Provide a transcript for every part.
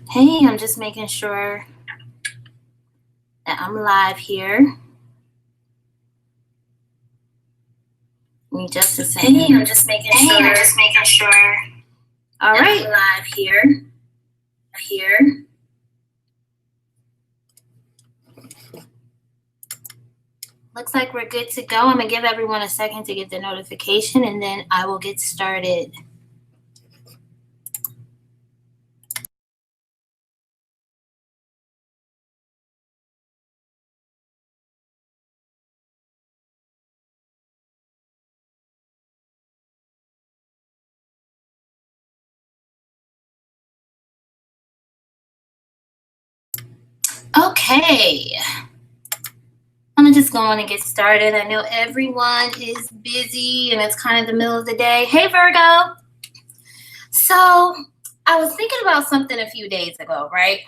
Hey, I'm just making sure that I'm live here. Give me just a second. Hey, I'm just making sure. All right. I'm live here. Looks like we're good to go. I'm going to give everyone a second to get the notification, and then I will get started. Okay. I'm going to just go on and get started. I know everyone is busy, and it's kind of the middle of the day. Hey, Virgo. So I was thinking about something a few days ago, right?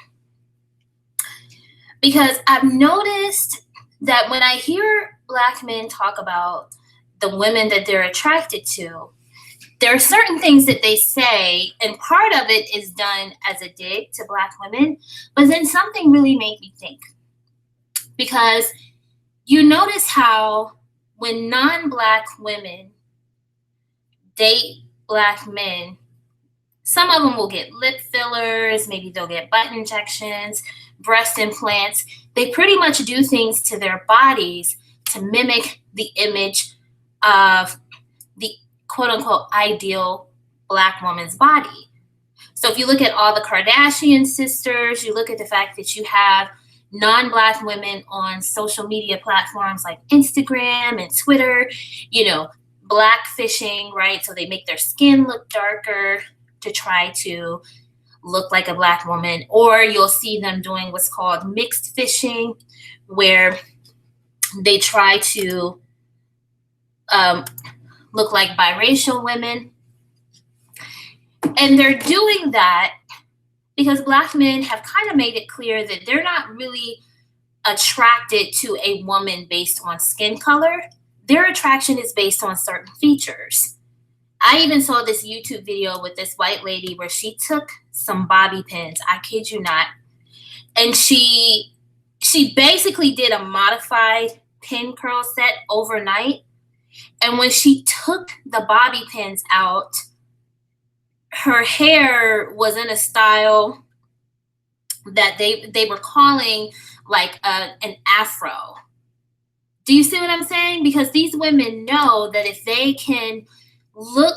Because I've noticed that when I hear Black men talk about the women that they're attracted to, there are certain things that they say, and part of it is done as a dig to Black women, but then something really made me think. Because you notice how when non-Black women date Black men, some of them will get lip fillers, maybe they'll get butt injections, breast implants. They pretty much do things to their bodies to mimic the image of the quote-unquote ideal Black woman's body. So if you look at all the Kardashian sisters, you look at the fact that you have non-Black women on social media platforms like Instagram and Twitter, blackfishing, right? So they make their skin look darker to try to look like a Black woman. Or you'll see them doing what's called mixed fishing, where they try to look like biracial women. And they're doing that because Black men have kind of made it clear that they're not really attracted to a woman based on skin color. Their attraction is based on certain features. I even saw this YouTube video with this white lady where she took some bobby pins, I kid you not, and she basically did a modified pin curl set overnight. And when she took the bobby pins out, her hair was in a style that they were calling like an afro. Do you see what I'm saying? Because these women know that if they can look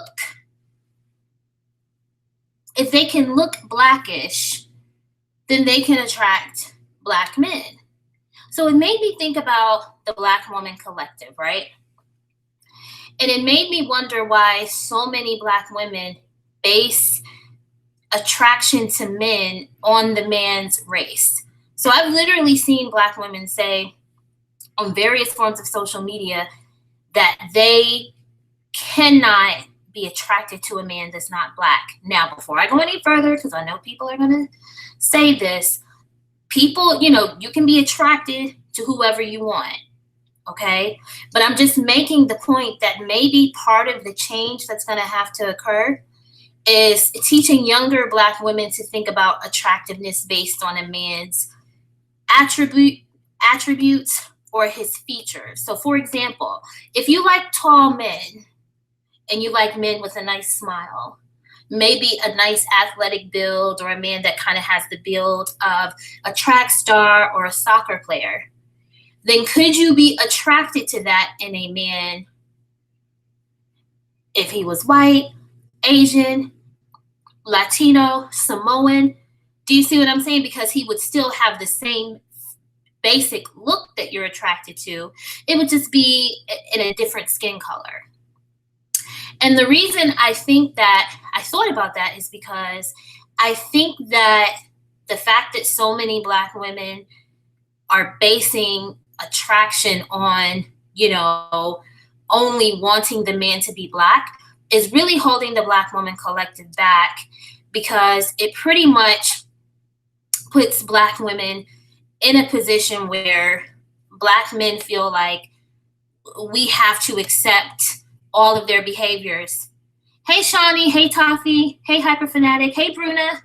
Blackish, then they can attract Black men. So it made me think about the Black woman collective, right? And it made me wonder why so many Black women base attraction to men on the man's race. So I've literally seen Black women say on various forms of social media that they cannot be attracted to a man that's not Black. Now, before I go any further, because I know people are going to say this, people, you can be attracted to whoever you want, okay? But I'm just making the point that maybe part of the change that's going to have to occur is teaching younger Black women to think about attractiveness based on a man's attributes or his features. So for example, if you like tall men and you like men with a nice smile, maybe a nice athletic build, or a man that kind of has the build of a track star or a soccer player, then could you be attracted to that in a man if he was white, Asian, Latino, Samoan? Do you see what I'm saying? Because he would still have the same basic look that you're attracted to. It would just be in a different skin color. And the reason I thought about that is because I think that the fact that so many Black women are basing attraction on, only wanting the man to be Black is really holding the Black woman collective back, because it pretty much puts Black women in a position where Black men feel like we have to accept all of their behaviors. Hey, Shawnee. Hey, Toffee. Hey, Hyperfanatic. Hey, Bruna.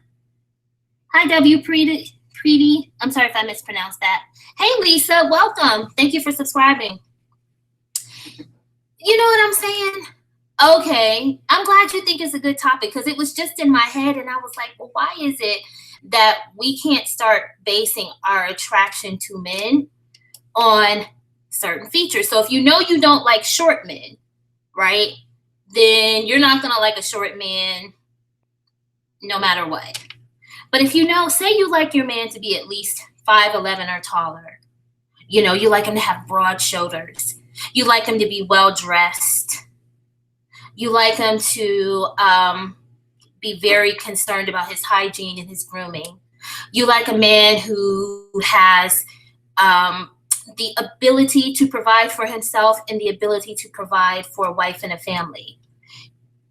Hi, W. Preeti. I'm sorry if I mispronounced that. Hey, Lisa, welcome. Thank you for subscribing. You know what I'm saying? Okay, I'm glad you think it's a good topic because it was just in my head and I was like, well, why is it that we can't start basing our attraction to men on certain features? So if you know you don't like short men, right, then you're not going to like a short man no matter what. But if you know, say you like your man to be at least 5'11" or taller, you know, you like him to have broad shoulders, you like him to be well dressed, you like him to be very concerned about his hygiene and his grooming. You like a man who has the ability to provide for himself and the ability to provide for a wife and a family.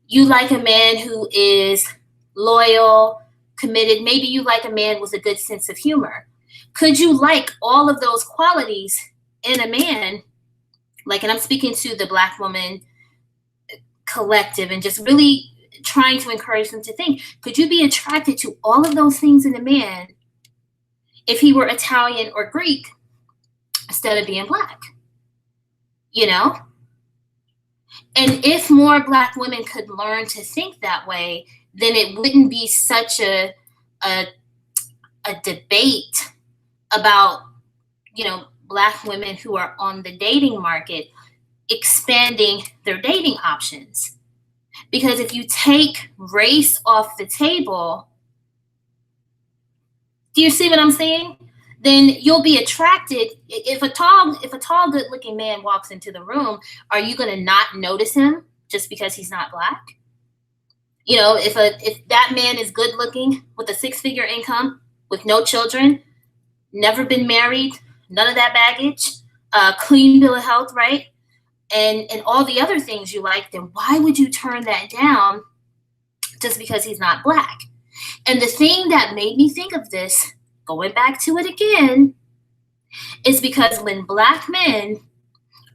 You like a man who is loyal, committed. Maybe you like a man with a good sense of humor. Could you like all of those qualities in a man? Like, and I'm speaking to the Black woman collective and just really trying to encourage them to think, could you be attracted to all of those things in a man if he were Italian or Greek instead of being Black? You know? And if more Black women could learn to think that way, then it wouldn't be such a debate about, you know, Black women who are on the dating market expanding their dating options. Because if you take race off the table, do you see what I'm saying? Then you'll be attracted. If a tall, good-looking man walks into the room, are you going to not notice him just because he's not Black? You know, if that man is good-looking with a six-figure income, with no children, never been married, none of that baggage, clean bill of health, right? And all the other things you like, then why would you turn that down just because he's not Black? And the thing that made me think of this, going back to it again, is because when Black men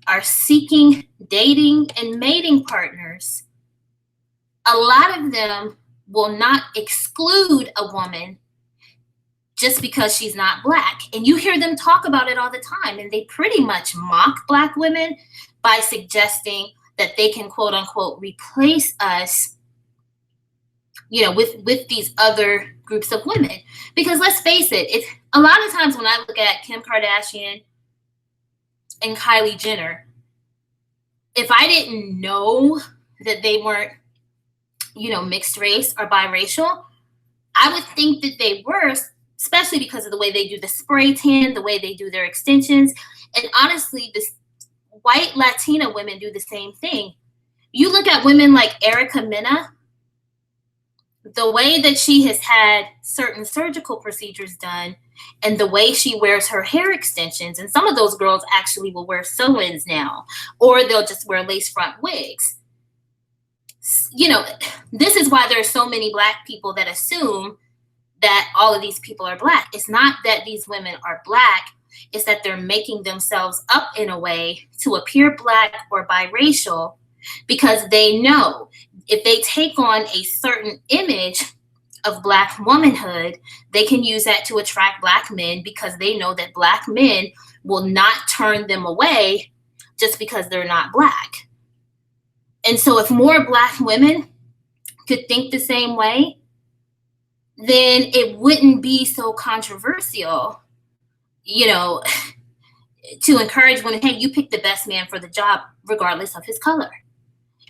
are seeking dating and mating partners, a lot of them will not exclude a woman just because she's not Black. And you hear them talk about it all the time, and they pretty much mock Black women by suggesting that they can, quote unquote, replace us, you know, with these other groups of women. Because let's face it, if a lot of times when I look at Kim Kardashian and Kylie Jenner, if I didn't know that they weren't, you know, mixed race or biracial, I would think that they were, especially because of the way they do the spray tan, the way they do their extensions. And honestly, this white Latina women do the same thing. You look at women like Erica Mena, the way that she has had certain surgical procedures done and the way she wears her hair extensions, and some of those girls actually will wear sew-ins now, or they'll just wear lace front wigs. You know, this is why there are so many Black people that assume that all of these people are Black. It's not that these women are Black, it's that they're making themselves up in a way to appear Black or biracial because they know if they take on a certain image of Black womanhood, they can use that to attract Black men because they know that Black men will not turn them away just because they're not Black. And so if more Black women could think the same way, then it wouldn't be so controversial, you know, to encourage women, hey, you pick the best man for the job regardless of his color.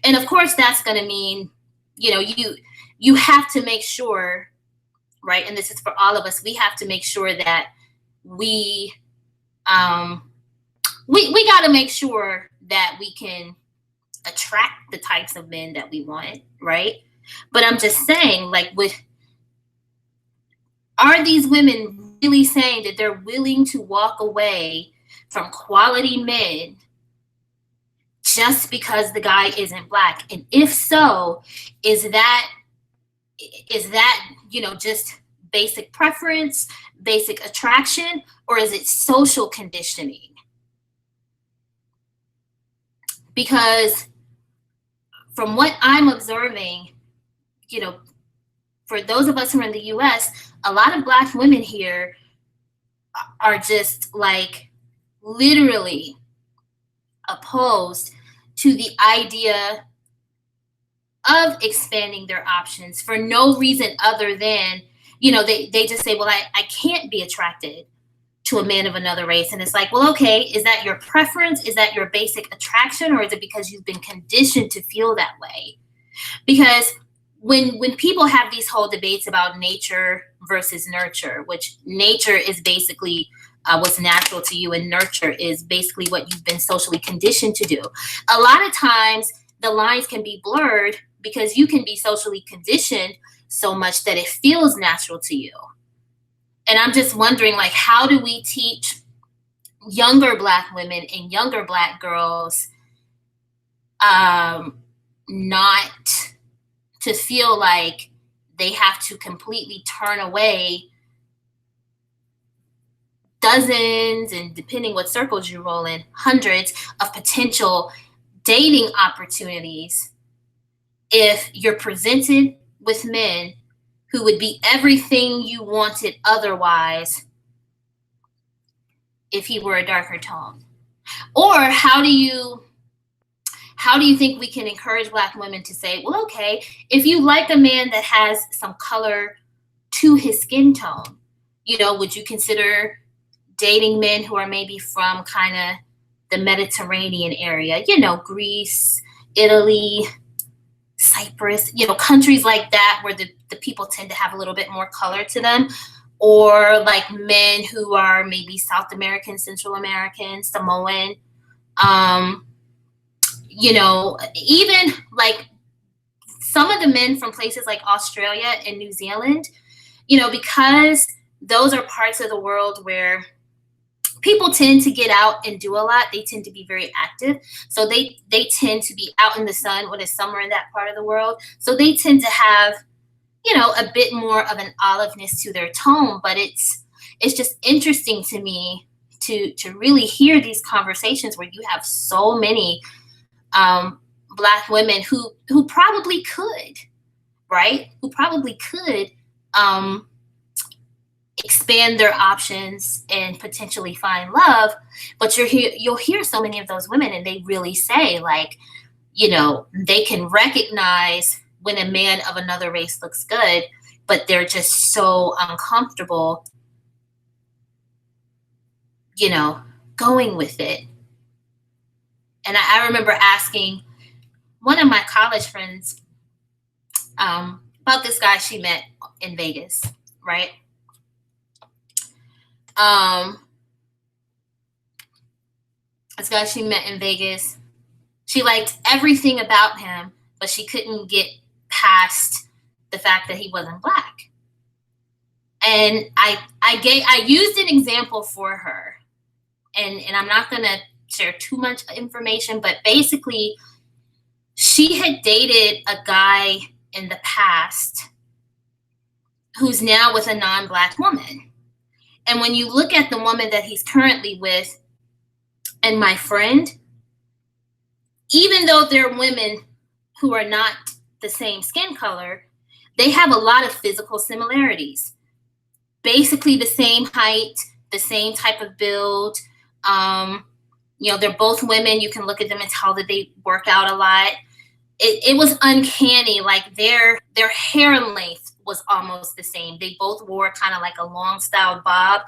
And of course, that's going to mean, you know, you have to make sure, right? And this is for all of us. We have to make sure that we got to make sure that we can attract the types of men that we want, right? But I'm just saying, like, are these women really saying that they're willing to walk away from quality men just because the guy isn't Black? And if so, is that, you know, just basic preference, basic attraction, or is it social conditioning? Because from what I'm observing, you know, for those of us who are in the US, a lot of Black women here are just like literally opposed to the idea of expanding their options for no reason other than, they just say, well, I can't be attracted to a man of another race. And it's like, well, okay, is that your preference? Is that your basic attraction? Or is it because you've been conditioned to feel that way? Because when people have these whole debates about nature versus nurture, which nature is basically what's natural to you, and nurture is basically what you've been socially conditioned to do. A lot of times the lines can be blurred because you can be socially conditioned so much that it feels natural to you. And I'm just wondering, like, how do we teach younger Black women and younger Black girls not to feel like they have to completely turn away dozens, and depending what circles you roll in, hundreds of potential dating opportunities if you're presented with men who would be everything you wanted otherwise if he were a darker tone? Or how do you think we can encourage Black women to say, well, okay, if you like a man that has some color to his skin tone, would you consider dating men who are maybe from kind of the Mediterranean area, Greece, Italy, Cyprus, countries like that where the people tend to have a little bit more color to them, or like men who are maybe South American, Central American, Samoan, even like some of the men from places like Australia and New Zealand, because those are parts of the world where people tend to get out and do a lot. They tend to be very active. So they tend to be out in the sun when it's summer in that part of the world. So they tend to have, a bit more of an oliveness to their tone. But it's just interesting to me to really hear these conversations where you have so many Black women who probably could, right? Who probably could expand their options and potentially find love. But you'll hear so many of those women, and they really say, like, they can recognize when a man of another race looks good, but they're just so uncomfortable, going with it. And I remember asking one of my college friends about this guy she met in Vegas, right? This guy she met in Vegas, she liked everything about him, but she couldn't get past the fact that he wasn't Black. And I used an example for her, and I'm not gonna share too much information, but basically she had dated a guy in the past who's now with a non-Black woman. And when you look at the woman that he's currently with and my friend, even though they're women who are not the same skin color, they have a lot of physical similarities. Basically the same height, the same type of build. They're both women. You can look at them and tell that they work out a lot. It was uncanny. Like their hair length was almost the same. They both wore kind of like a long style bob.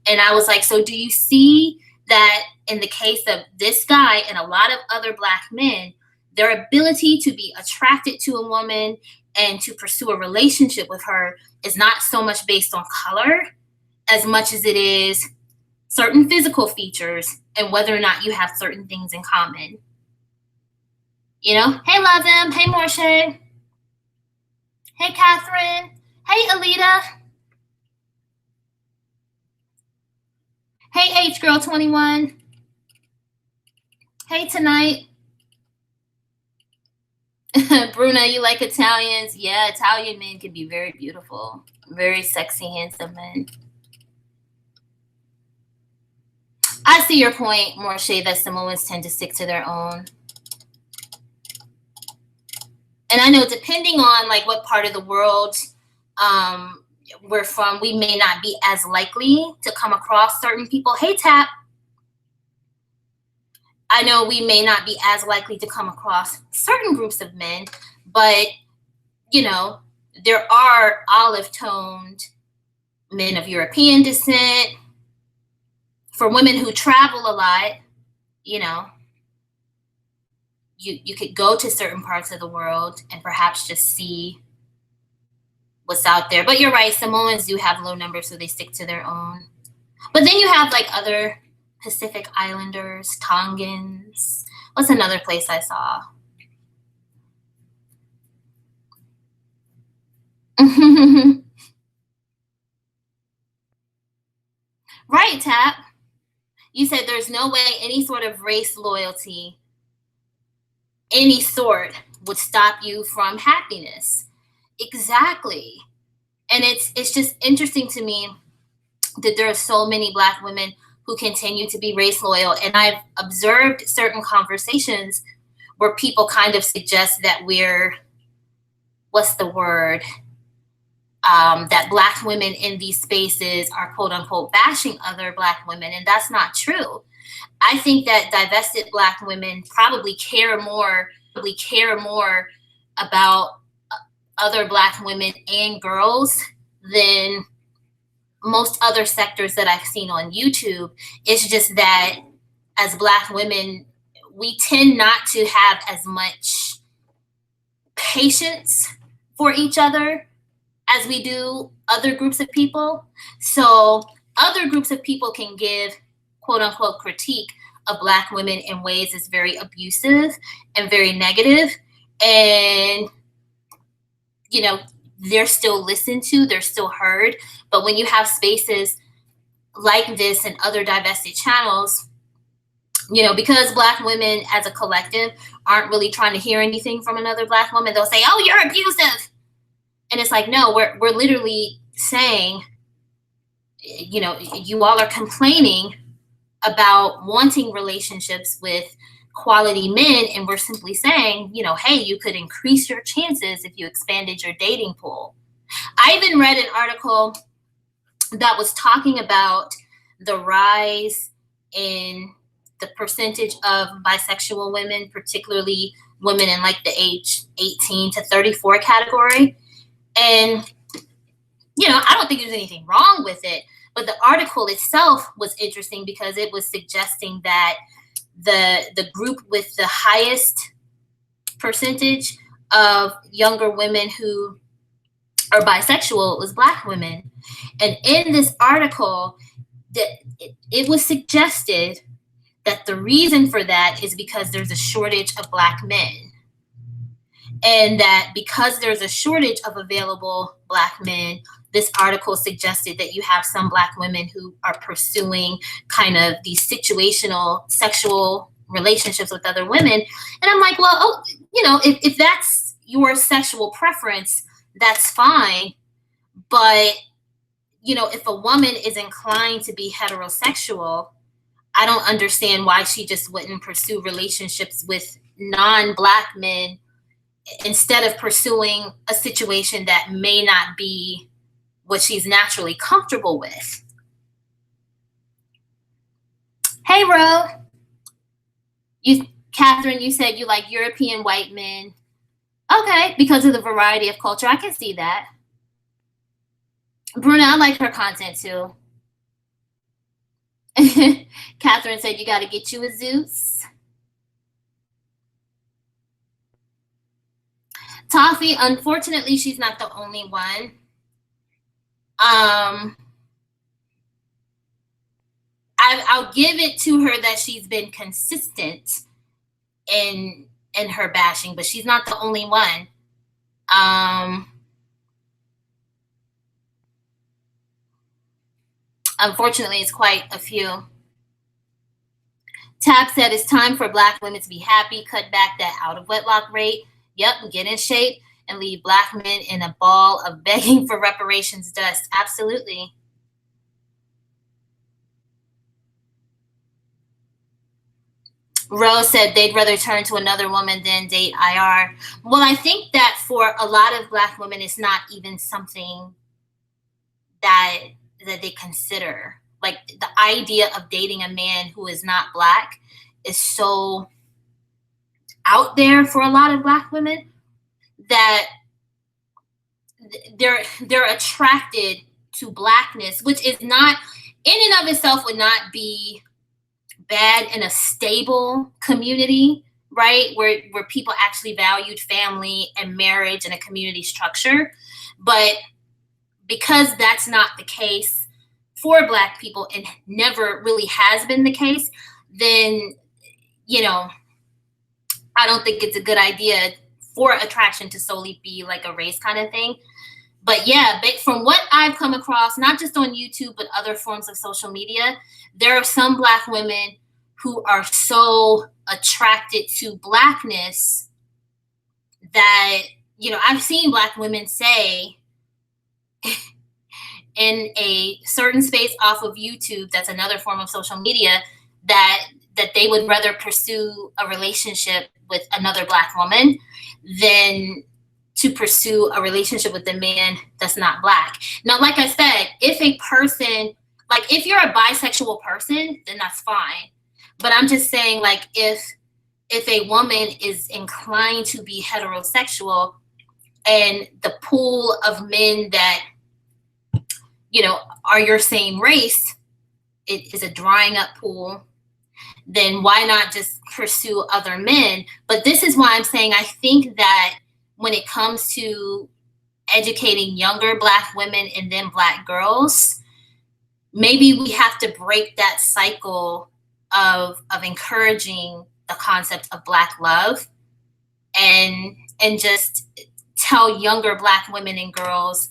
And I was like, so do you see that in the case of this guy and a lot of other Black men, their ability to be attracted to a woman and to pursue a relationship with her is not so much based on color as much as it is certain physical features and whether or not you have certain things in common. Hey, Love Them. Hey, Morshe. Hey, Catherine. Hey, Alita. Hey, H Girl 21. Hey, Tonight. Bruna, you like Italians? Yeah, Italian men can be very beautiful. Very sexy, handsome men. I see your point, Morshe, that Samoans tend to stick to their own. And I know depending on like what part of the world we're from, we may not be as likely to come across certain people. Hey, Tap. I know we may not be as likely to come across certain groups of men, but, you know, there are olive-toned men of European descent. For women who travel a lot, you know, you could go to certain parts of the world and perhaps just see what's out there. But you're right, Samoans do have low numbers, so they stick to their own. But then you have like other Pacific Islanders, Tongans. What's another place I saw? Right, Tap. You said there's no way any sort of race loyalty, any sort, would stop you from happiness. Exactly. And it's just interesting to me that there are so many Black women who continue to be race loyal. And I've observed certain conversations where people kind of suggest that we're, what's the word? That Black women in these spaces are quote unquote bashing other Black women. And that's not true. I think that divested Black women probably care more about other Black women and girls than most other sectors that I've seen on YouTube. It's just that as Black women, we tend not to have as much patience for each other as we do other groups of people. So other groups of people can give quote unquote critique of Black women in ways that's very abusive and very negative. And, you know, they're still listened to, they're still heard. But when you have spaces like this and other divested channels, you know, because Black women as a collective aren't really trying to hear anything from another Black woman, they'll say, oh, you're abusive. And it's like, no, we're literally saying, you know, you all are complaining about wanting relationships with quality men, and we're simply saying, you know, hey, you could increase your chances if you expanded your dating pool. I even read an article that was talking about the rise in the percentage of bisexual women, particularly women in like the age 18 to 34 category. And, you know, I don't think there's anything wrong with it, but the article itself was interesting because it was suggesting that the group with the highest percentage of younger women who are bisexual was Black women. And in this article, that it was suggested that the reason for that is because there's a shortage of Black men. And that because there's a shortage of available Black men, this article suggested that you have some Black women who are pursuing kind of these situational sexual relationships with other women. And I'm like, well, oh, you know, if that's your sexual preference, that's fine. But, you know, if a woman is inclined to be heterosexual, I don't understand why she just wouldn't pursue relationships with non-Black men instead of pursuing a situation that may not be what she's naturally comfortable with. Hey, Ro. Catherine, you said you like European white men. Okay, because of the variety of culture. I can see that. Bruna, I like her content too. Catherine said you got to get you a Zeus. Toffee, unfortunately, she's not the only one. I'll give it to her that she's been consistent in her bashing, but she's not the only one. Unfortunately, it's quite a few. Tab said it's time for Black women to be happy, cut back that out of wedlock rate. Yep, get in shape and leave Black men in a ball of begging for reparations dust. Absolutely. Rose said they'd rather turn to another woman than date IR. Well, I think that for a lot of Black women, it's not even something that they consider. Like the idea of dating a man who is not Black is so out there for a lot of Black women that they're attracted to Blackness, which is not in and of itself would not be bad in a stable community, right? Where people actually valued family and marriage and a community structure. But because that's not the case for Black people and never really has been the case, then, you know, I don't think it's a good idea for attraction to solely be like a race kind of thing. But yeah, from what I've come across, not just on YouTube, but other forms of social media, there are some Black women who are so attracted to Blackness that, you know, I've seen Black women say in a certain space off of YouTube, that's another form of social media, that they would rather pursue a relationship with another Black woman than to pursue a relationship with a man that's not Black. Now, like I said, if a person, like if you're a bisexual person, then that's fine. But I'm just saying, like, if a woman is inclined to be heterosexual and the pool of men that, you know, are your same race, it is a drying up pool, then why not just pursue other men? But this is why I'm saying I think that when it comes to educating younger Black women and then Black girls, maybe we have to break that cycle of encouraging the concept of Black love and just tell younger Black women and girls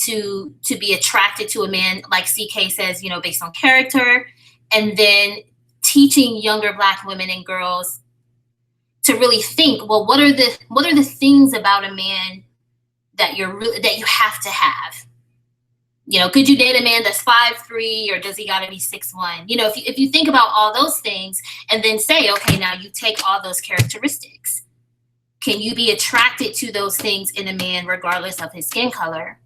to be attracted to a man, like CK says, you know, based on character, and then teaching younger Black women and girls to really think, well, what are the things about a man that you have to have? You know, could you date a man that's 5'3", or does he got to be 6'1"? You know, if you think about all those things and then say, okay, now you take all those characteristics, can you be attracted to those things in a man regardless of his skin color?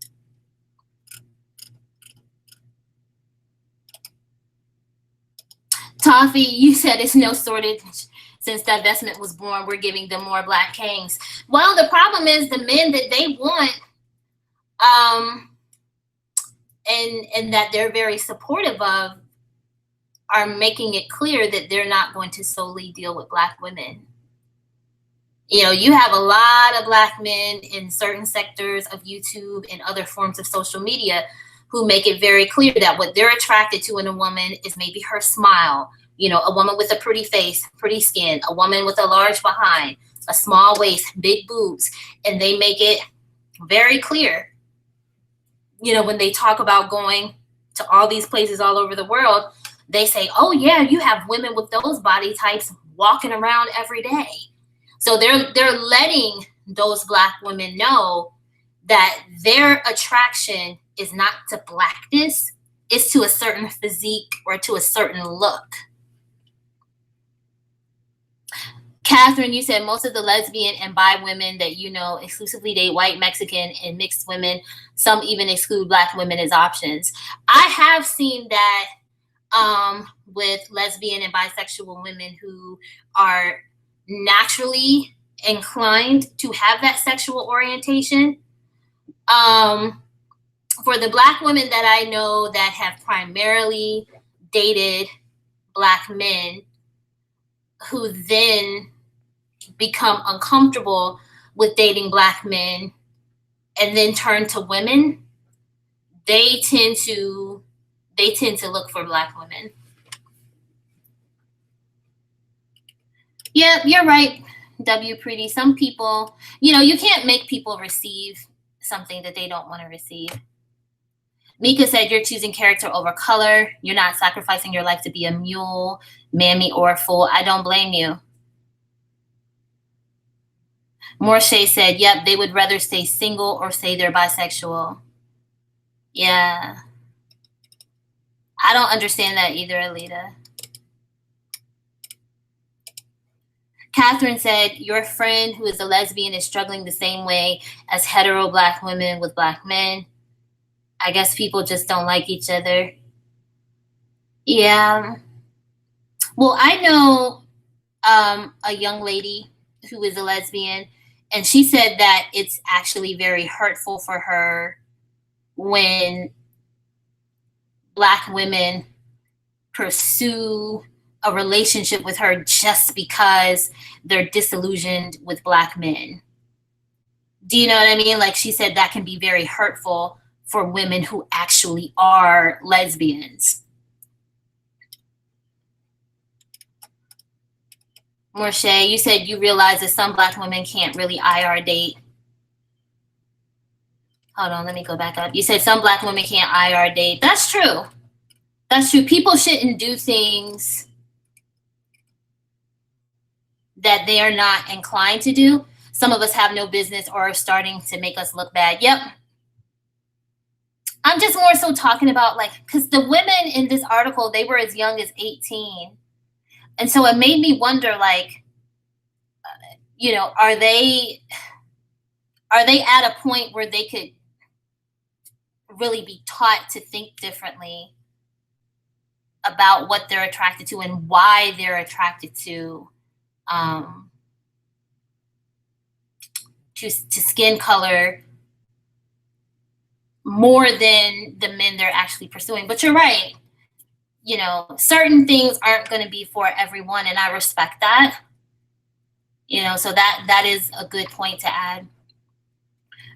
Toffee, you said it's no shortage. Since divestment was born, we're giving them more Black kings. Well, the problem is the men that they want, and that they're very supportive of, are making it clear that they're not going to solely deal with Black women. You know, you have a lot of Black men in certain sectors of YouTube and other forms of social media who make it very clear that what they're attracted to in a woman is maybe her smile, you know, a woman with a pretty face, pretty skin, a woman with a large behind, a small waist, big boobs, and they make it very clear, you know, when they talk about going to all these places all over the world, they say, oh yeah, you have women with those body types walking around every day. So they're letting those Black women know that their attraction is not to Blackness, it's to a certain physique or to a certain look. Catherine, you said most of the lesbian and bi women that you know exclusively date white, Mexican, and mixed women. Some even exclude Black women as options. I have seen that with lesbian and bisexual women who are naturally inclined to have that sexual orientation. For the Black women that I know that have primarily dated Black men who then become uncomfortable with dating Black men and then turn to women, they tend to look for Black women. Yeah, you're right, W. Pretty. Some people, you know, you can't make people receive something that they don't want to receive. Mika said you're choosing character over color. You're not sacrificing your life to be a mule, mammy, or a fool. I don't blame you. Morshay said, yep, they would rather stay single or say they're bisexual. Yeah. I don't understand that either, Alita. Catherine said, your friend who is a lesbian is struggling the same way as hetero Black women with Black men. I guess people just don't like each other. Yeah. Well, I know a young lady who is a lesbian, and she said that it's actually very hurtful for her when Black women pursue a relationship with her just because they're disillusioned with Black men. Do you know what I mean? Like, she said that can be very hurtful for women who actually are lesbians. Morshe, you said you realize that some Black women can't really IR date. Hold on, let me go back up. You said some Black women can't IR date. That's true. That's true. People shouldn't do things that they are not inclined to do. Some of us have no business or are starting to make us look bad. Yep. I'm just more so talking about, like, because the women in this article, they were as young as 18. And so it made me wonder, like, you know, are they at a point where they could really be taught to think differently about what they're attracted to and why they're attracted to skin color more than the men they're actually pursuing. But you're right. You know, certain things aren't going to be for everyone, and I respect that. You know, so that is a good point to add.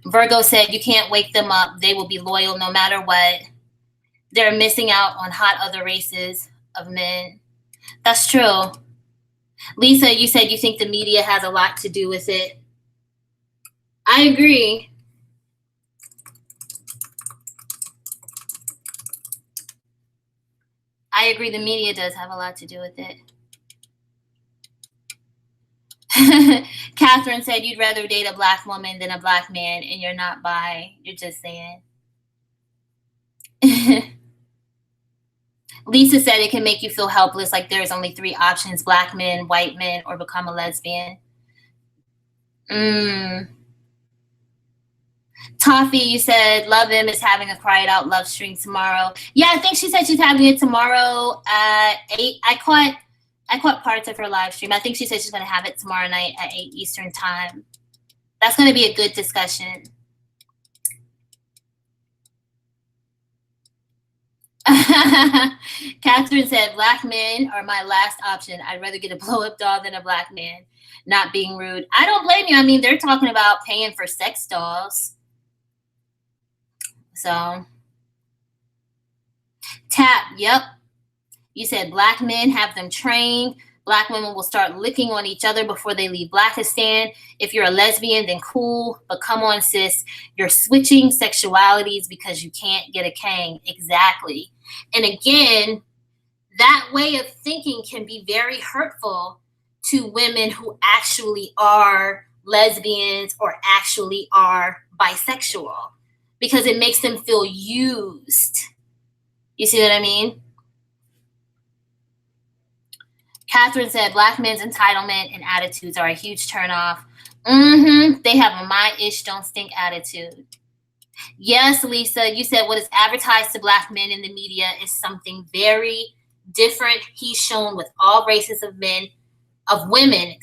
Virgo said, you can't wake them up. They will be loyal no matter what. They're missing out on hot other races of men. That's true. Lisa, you said you think the media has a lot to do with it. I agree. I agree, the media does have a lot to do with it. Catherine said you'd rather date a Black woman than a Black man, and you're not bi. You're just saying. Lisa said it can make you feel helpless, like there's only 3 options: Black men, white men, or become a lesbian. Toffee, you said Love Him is having a Cry It Out love stream tomorrow. Yeah, I think she said she's having it tomorrow at 8. I caught parts of her live stream. I think she said she's going to have it tomorrow night at 8 Eastern time. That's going to be a good discussion. Catherine said, Black men are my last option. I'd rather get a blow-up doll than a Black man. Not being rude. I don't blame you. I mean, they're talking about paying for sex dolls. So, Tap, yep. You said Black men have them trained. Black women will start licking on each other before they leave Blackistan. If you're a lesbian, then cool. But come on, sis. You're switching sexualities because you can't get a Kang. Exactly. And again, that way of thinking can be very hurtful to women who actually are lesbians or actually are bisexual, because it makes them feel used. You see what I mean? Catherine said, Black men's entitlement and attitudes are a huge turnoff. They have a my ish don't stink attitude. Yes, Lisa, you said what is advertised to Black men in the media is something very different. He's shown with all races of men, of women.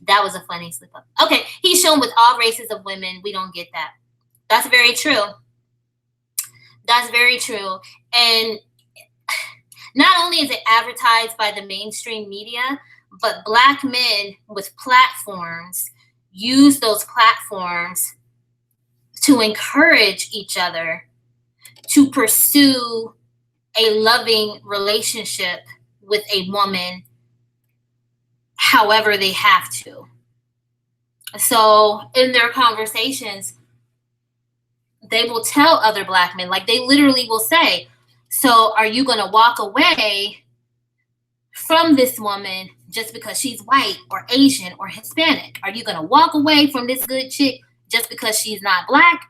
That was a funny slip up. Okay, he's shown with all races of women. We don't get that. That's very true. That's very true. And not only is it advertised by the mainstream media, but Black men with platforms use those platforms to encourage each other to pursue a loving relationship with a woman however they have to. So in their conversations, they will tell other Black men, like they literally will say, so are you going to walk away from this woman just because she's white or Asian or Hispanic? Are you going to walk away from this good chick just because she's not Black?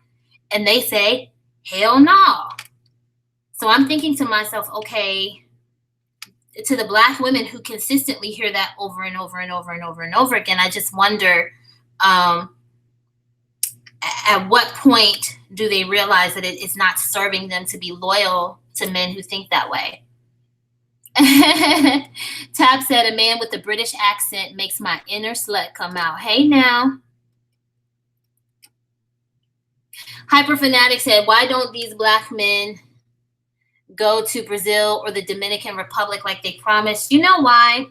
And they say, hell no. So I'm thinking to myself, okay, to the Black women who consistently hear that over and over and over and over and over again, I just wonder, at what point do they realize that it's not serving them to be loyal to men who think that way? Tab said, a man with a British accent makes my inner slut come out. Hey now. Hyperfanatic said, why don't these Black men go to Brazil or the Dominican Republic like they promised? You know why?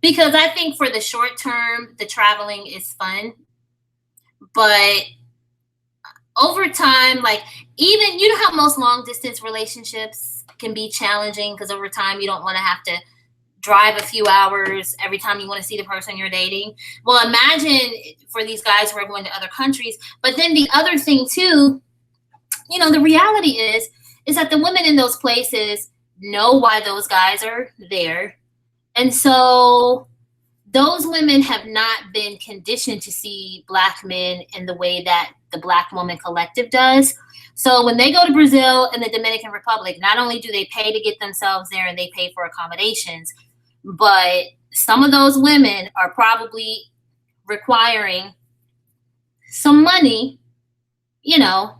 Because I think for the short term, the traveling is fun. But over time, like, even, you know how most long distance relationships can be challenging, because over time you don't want to have to drive a few hours every time you want to see the person you're dating. Well, imagine for these guys who are going to other countries. But then the other thing too, you know, the reality is that the women in those places know why those guys are there. And so those women have not been conditioned to see Black men in the way that the Black woman collective does. So when they go to Brazil and the Dominican Republic, not only do they pay to get themselves there and they pay for accommodations, but some of those women are probably requiring some money, you know,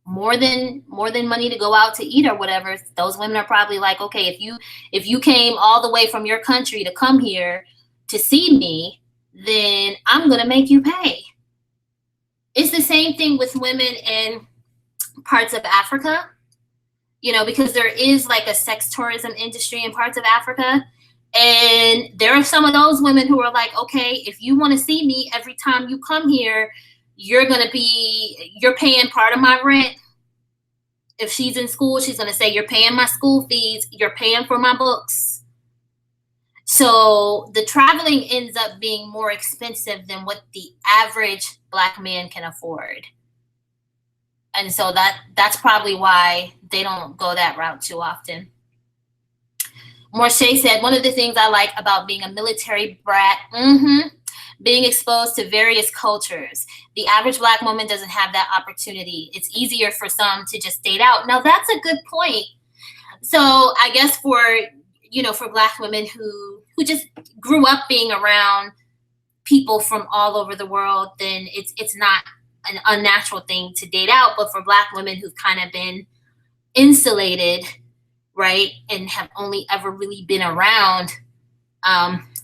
more than money to go out to eat or whatever. Those women are probably like, okay, if you came all the way from your country to come here to see me, then I'm going to make you pay. It's the same thing with women in parts of Africa, you know, because there is like a sex tourism industry in parts of Africa. And there are some of those women who are like, okay, if you want to see me every time you come here, you're paying part of my rent. If she's in school, she's going to say, you're paying my school fees, you're paying for my books. So the traveling ends up being more expensive than what the average Black man can afford. And so that's probably why they don't go that route too often. Morche said, one of the things I like about being a military brat, being exposed to various cultures. The average Black woman doesn't have that opportunity. It's easier for some to just date out. Now, that's a good point. So I guess for Black women who just grew up being around people from all over the world, then it's not an unnatural thing to date out. But for Black women who've kind of been insulated, right, and have only ever really been around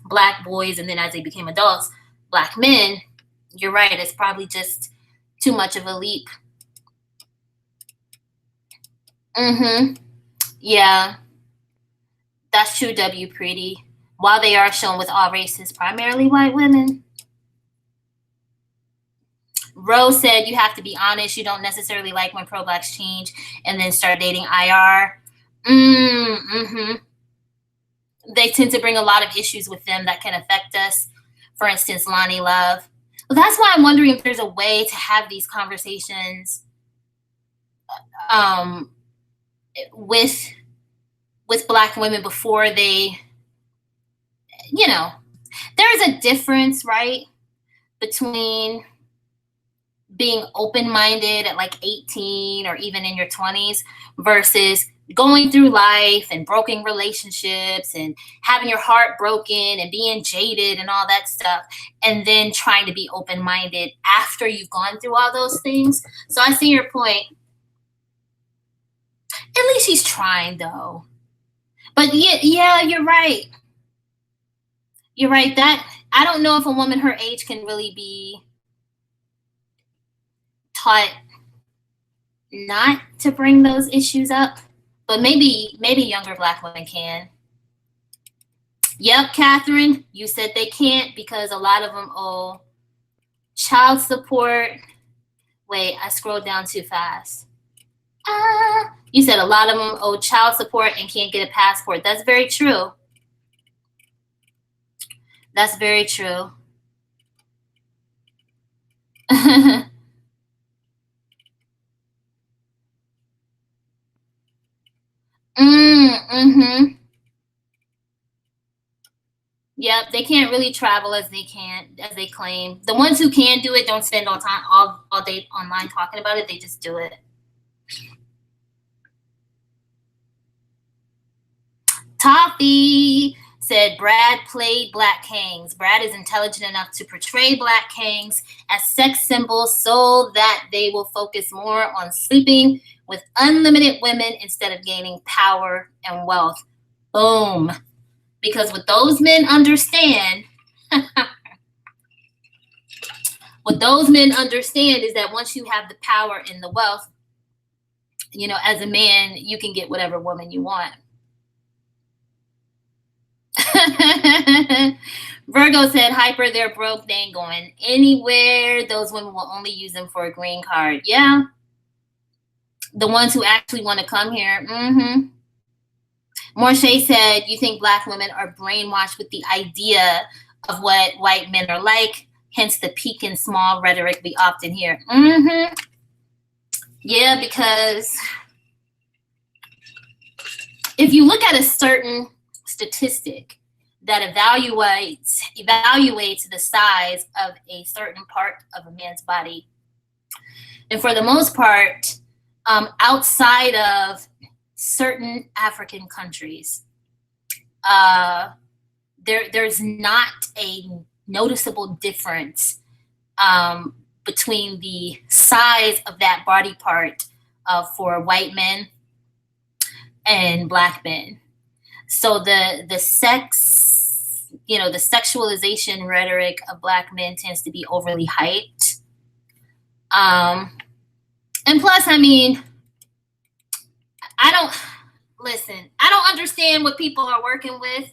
Black boys, and then as they became adults, Black men, you're right, it's probably just too much of a leap. Yeah, that's true, W. Pretty. While they are shown with all races, primarily white women. Rose said, you have to be honest. You don't necessarily like when pro-Blacks change and then start dating IR. They tend to bring a lot of issues with them that can affect us. For instance, Lonnie Love. Well, that's why I'm wondering if there's a way to have these conversations with Black women before they, there is a difference, right, between being open-minded at like 18 or even in your 20s versus going through life and broken relationships and having your heart broken and being jaded and all that stuff, and then trying to be open-minded after you've gone through all those things. So I see your point. At least she's trying, though. But yeah, you're right. You're right. That I don't know if a woman her age can really be taught not to bring those issues up, but maybe younger Black women can. Yep, Catherine, you said they can't because a lot of them owe child support. Wait, I scrolled down too fast. You said a lot of them owe child support and can't get a passport. That's very true. That's very true. Yep, they can't really travel as they claim. The ones who can do it don't spend all day online talking about it. They just do it. Toffee said Brad played Black Kings. Brad is intelligent enough to portray Black Kings as sex symbols so that they will focus more on sleeping with unlimited women instead of gaining power and wealth. Boom. Because what those men understand, is that once you have the power and the wealth, as a man, you can get whatever woman you want. Virgo said, hyper, they're broke. They ain't going anywhere. Those women will only use them for a green card. Yeah. The ones who actually want to come here. Mm-hmm. Morshay said, you think Black women are brainwashed with the idea of what white men are like, hence the peak and small rhetoric we often hear. Mm-hmm. Yeah, because if you look at a certain statistic that evaluates the size of a certain part of a man's body, and for the most part, outside of certain African countries, there's not a noticeable difference between the size of that body part for white men and Black men. So the sex, the sexualization rhetoric of Black men tends to be overly hyped. And plus, I don't understand what people are working with,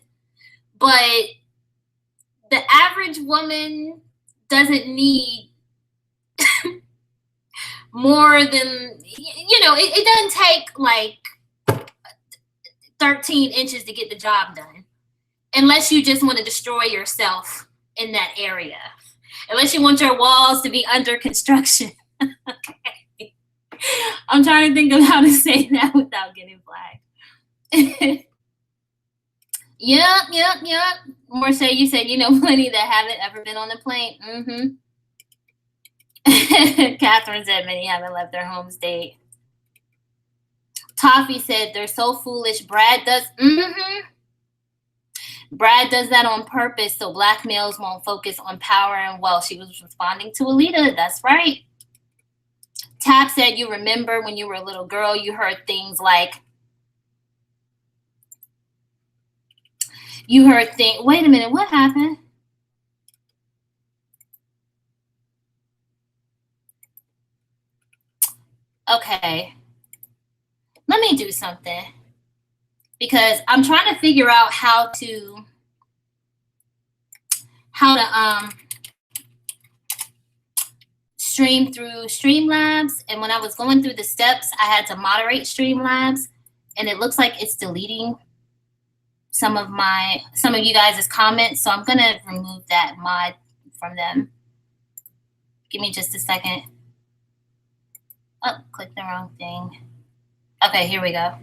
but the average woman doesn't need more than, it doesn't take like 13 inches to get the job done, unless you just want to destroy yourself in that area, unless you want your walls to be under construction. Okay. I'm trying to think of how to say that without getting flagged. Yep. Morshay, you said plenty that haven't ever been on a plane. Mm-hmm. Catherine said many haven't left their home state. Toffee said they're so foolish. Brad does that on purpose so Black males won't focus on power and wealth. She was responding to Alita. That's right. Tab said, you remember when you were a little girl, you heard things like, wait a minute, what happened? Okay. Let me do something, because I'm trying to figure out how to stream through Streamlabs. And when I was going through the steps, I had to moderate Streamlabs, and it looks like it's deleting some of you guys' comments. So I'm gonna remove that mod from them. Give me just a second. Oh, click the wrong thing. Okay, here we go.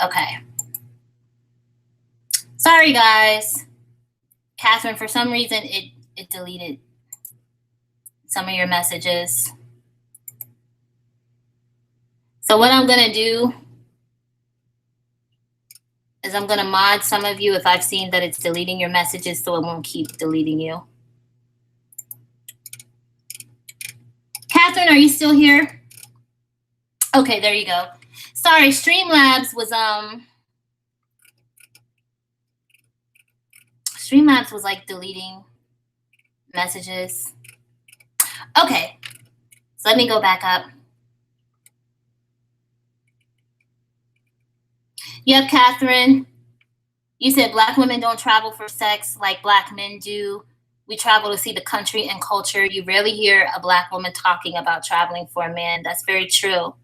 Okay. Sorry, guys. Catherine, for some reason, it deleted some of your messages. So what I'm going to do is I'm going to mod some of you if I've seen that it's deleting your messages so it won't keep deleting you. Catherine, are you still here? Okay, there you go. Sorry, Streamlabs was like deleting messages. Okay, so let me go back up. Yep, Catherine, you said Black women don't travel for sex like Black men do. We travel to see the country and culture. You rarely hear a Black woman talking about traveling for a man. That's very true.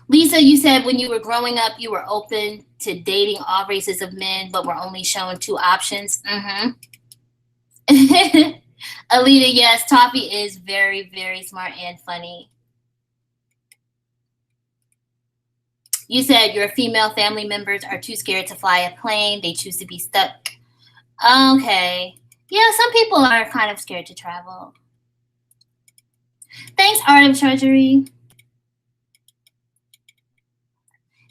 Lisa, you said when you were growing up, you were open to dating all races of men, but were only shown 2 options. Mm-hmm. Alita, yes, Toffee is very, very smart and funny. You said your female family members are too scared to fly a plane. They choose to be stuck. Okay. Yeah, some people are kind of scared to travel. Thanks, Art of Treasury.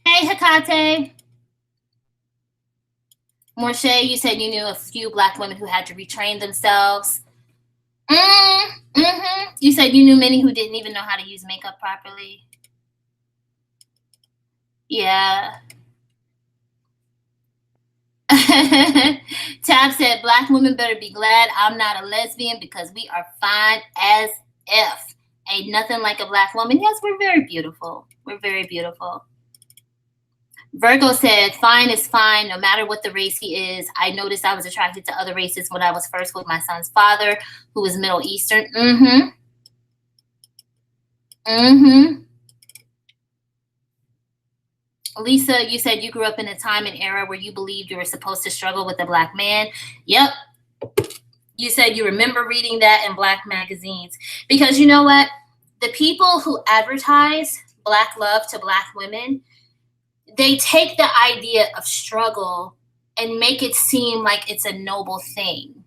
Hey, Hekate. Morshe, you said you knew a few Black women who had to retrain themselves. You said you knew many who didn't even know how to use makeup properly. Yeah. Tab said, Black women better be glad I'm not a lesbian because we are fine as F. Ain't nothing like a Black woman. Yes, we're very beautiful. We're very beautiful. Virgo said, fine is fine, no matter what the race he is. I noticed I was attracted to other races when I was first with my son's father, who was Middle Eastern. Lisa, you said you grew up in a time and era where you believed you were supposed to struggle with a Black man. Yep. You said you remember reading that in Black magazines. Because you know what? The people who advertise Black love to Black women, they take the idea of struggle and make it seem like it's a noble thing.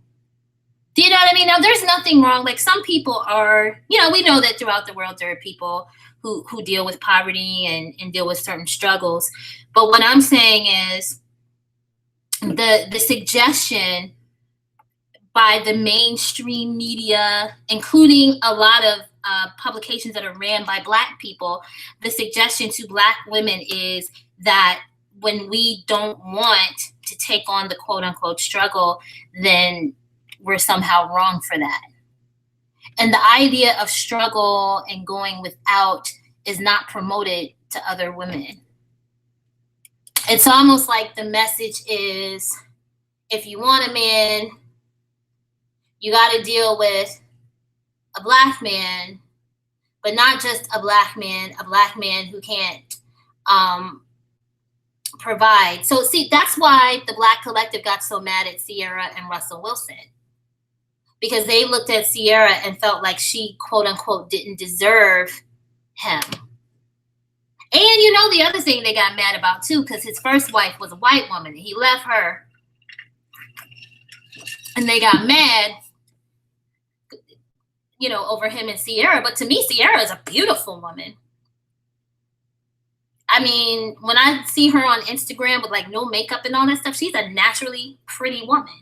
Do you know what I mean? Now, there's nothing wrong. Like, some people are, we know that throughout the world there are people who deal with poverty and deal with certain struggles. But what I'm saying is the suggestion by the mainstream media, including a lot of publications that are ran by Black people, the suggestion to Black women is that when we don't want to take on the quote unquote struggle, then we're somehow wrong for that. And the idea of struggle and going without is not promoted to other women. It's almost like the message is, if you want a man, you got to deal with a Black man, but not just a Black man who can't provide. So see, that's why the Black Collective got so mad at Sierra and Russell Wilson, because they looked at Sierra and felt like she, quote unquote, didn't deserve him. And the other thing they got mad about too, because his first wife was a white woman and he left her, and they got mad, over him and Sierra. But to me, Sierra is a beautiful woman. I mean, when I see her on Instagram with like no makeup and all that stuff, she's a naturally pretty woman.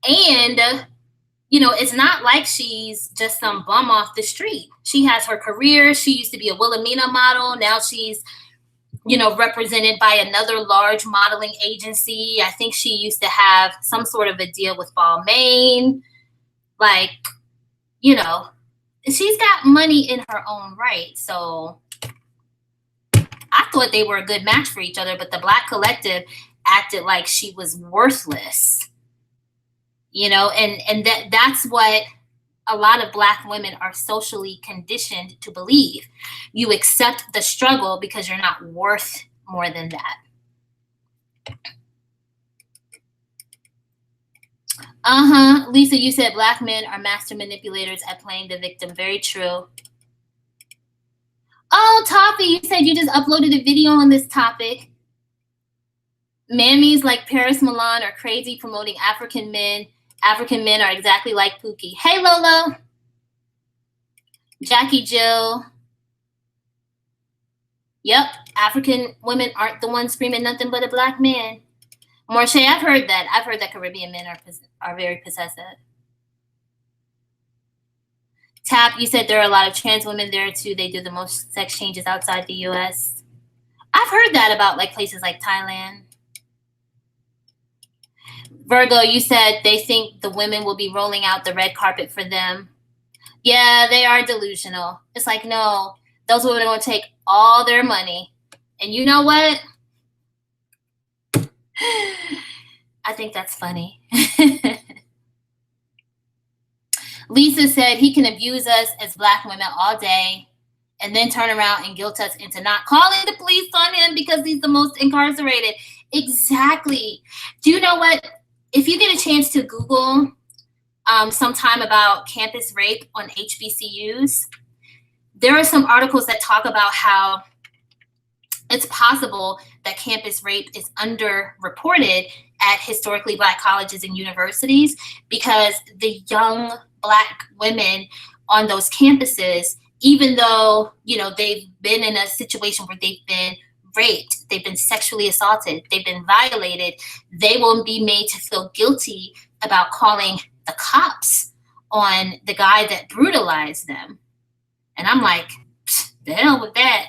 And it's not like she's just some bum off the street. She has her career. She used to be a Wilhelmina model. Now she's, represented by another large modeling agency. I think she used to have some sort of a deal with Balmain. Like, she's got money in her own right. So I thought they were a good match for each other, but the Black Collective acted like she was worthless. And that's what a lot of Black women are socially conditioned to believe. You accept the struggle because you're not worth more than that. Lisa, you said Black men are master manipulators at playing the victim. Very true. Oh, Toffee, you said you just uploaded a video on this topic. Mammies like Paris Milan are crazy promoting African men. African men are exactly like Pookie. Hey, Lola. Jackie Jill. Yep, African women aren't the ones screaming nothing but a Black man. Morshe, I've heard that. I've heard that Caribbean men are very possessive. Tap, you said there are a lot of trans women there too. They do the most sex changes outside the U.S. I've heard that about like places like Thailand. Virgo, you said they think the women will be rolling out the red carpet for them. Yeah, they are delusional. It's like, no, those women are going to take all their money. And you know what? I think that's funny. Lisa said he can abuse us as Black women all day and then turn around and guilt us into not calling the police on him because he's the most incarcerated. Exactly. Do you know what? If you get a chance to Google sometime about campus rape on HBCUs, there are some articles that talk about how it's possible that campus rape is underreported at historically Black colleges and universities, because the young Black women on those campuses, even though, you know, they've been in a situation where they've been raped, they've been sexually assaulted, they've been violated, they will be made to feel guilty about calling the cops on the guy that brutalized them. And I'm like, the hell with that.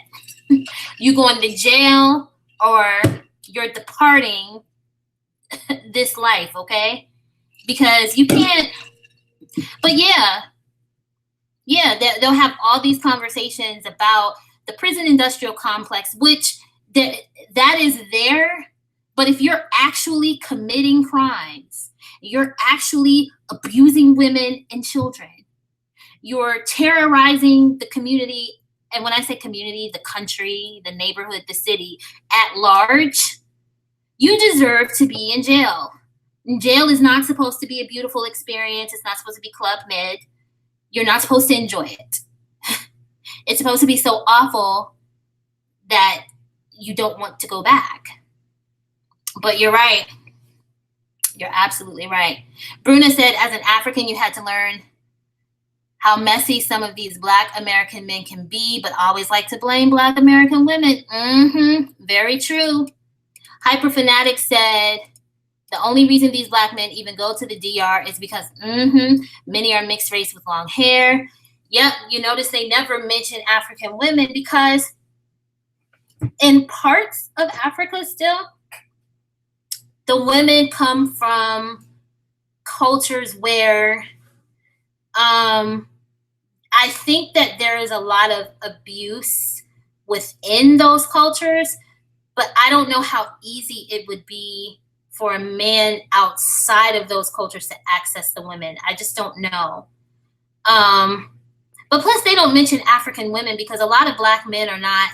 You going to jail or you're departing this life, okay? Because you can't. But yeah, they'll have all these conversations about the prison industrial complex, which that is there. But if you're actually committing crimes, you're actually abusing women and children, you're terrorizing the community, and when I say community, the country, the neighborhood, the city at large, you deserve to be in jail. Jail is not supposed to be a beautiful experience. It's not supposed to be Club Med. You're not supposed to enjoy it. It's supposed to be so awful that you don't want to go back. But you're right. You're absolutely right. Bruna said, as an African, you had to learn how messy some of these Black American men can be, but always like to blame Black American women. Very true. Hyperfanatic said, the only reason these Black men even go to the DR is because many are mixed race with long hair. Yep, you notice they never mention African women because in parts of Africa still, the women come from cultures where I think that there is a lot of abuse within those cultures, but I don't know how easy it would be for a man outside of those cultures to access the women. I just don't know. But plus they don't mention African women because a lot of Black men are not,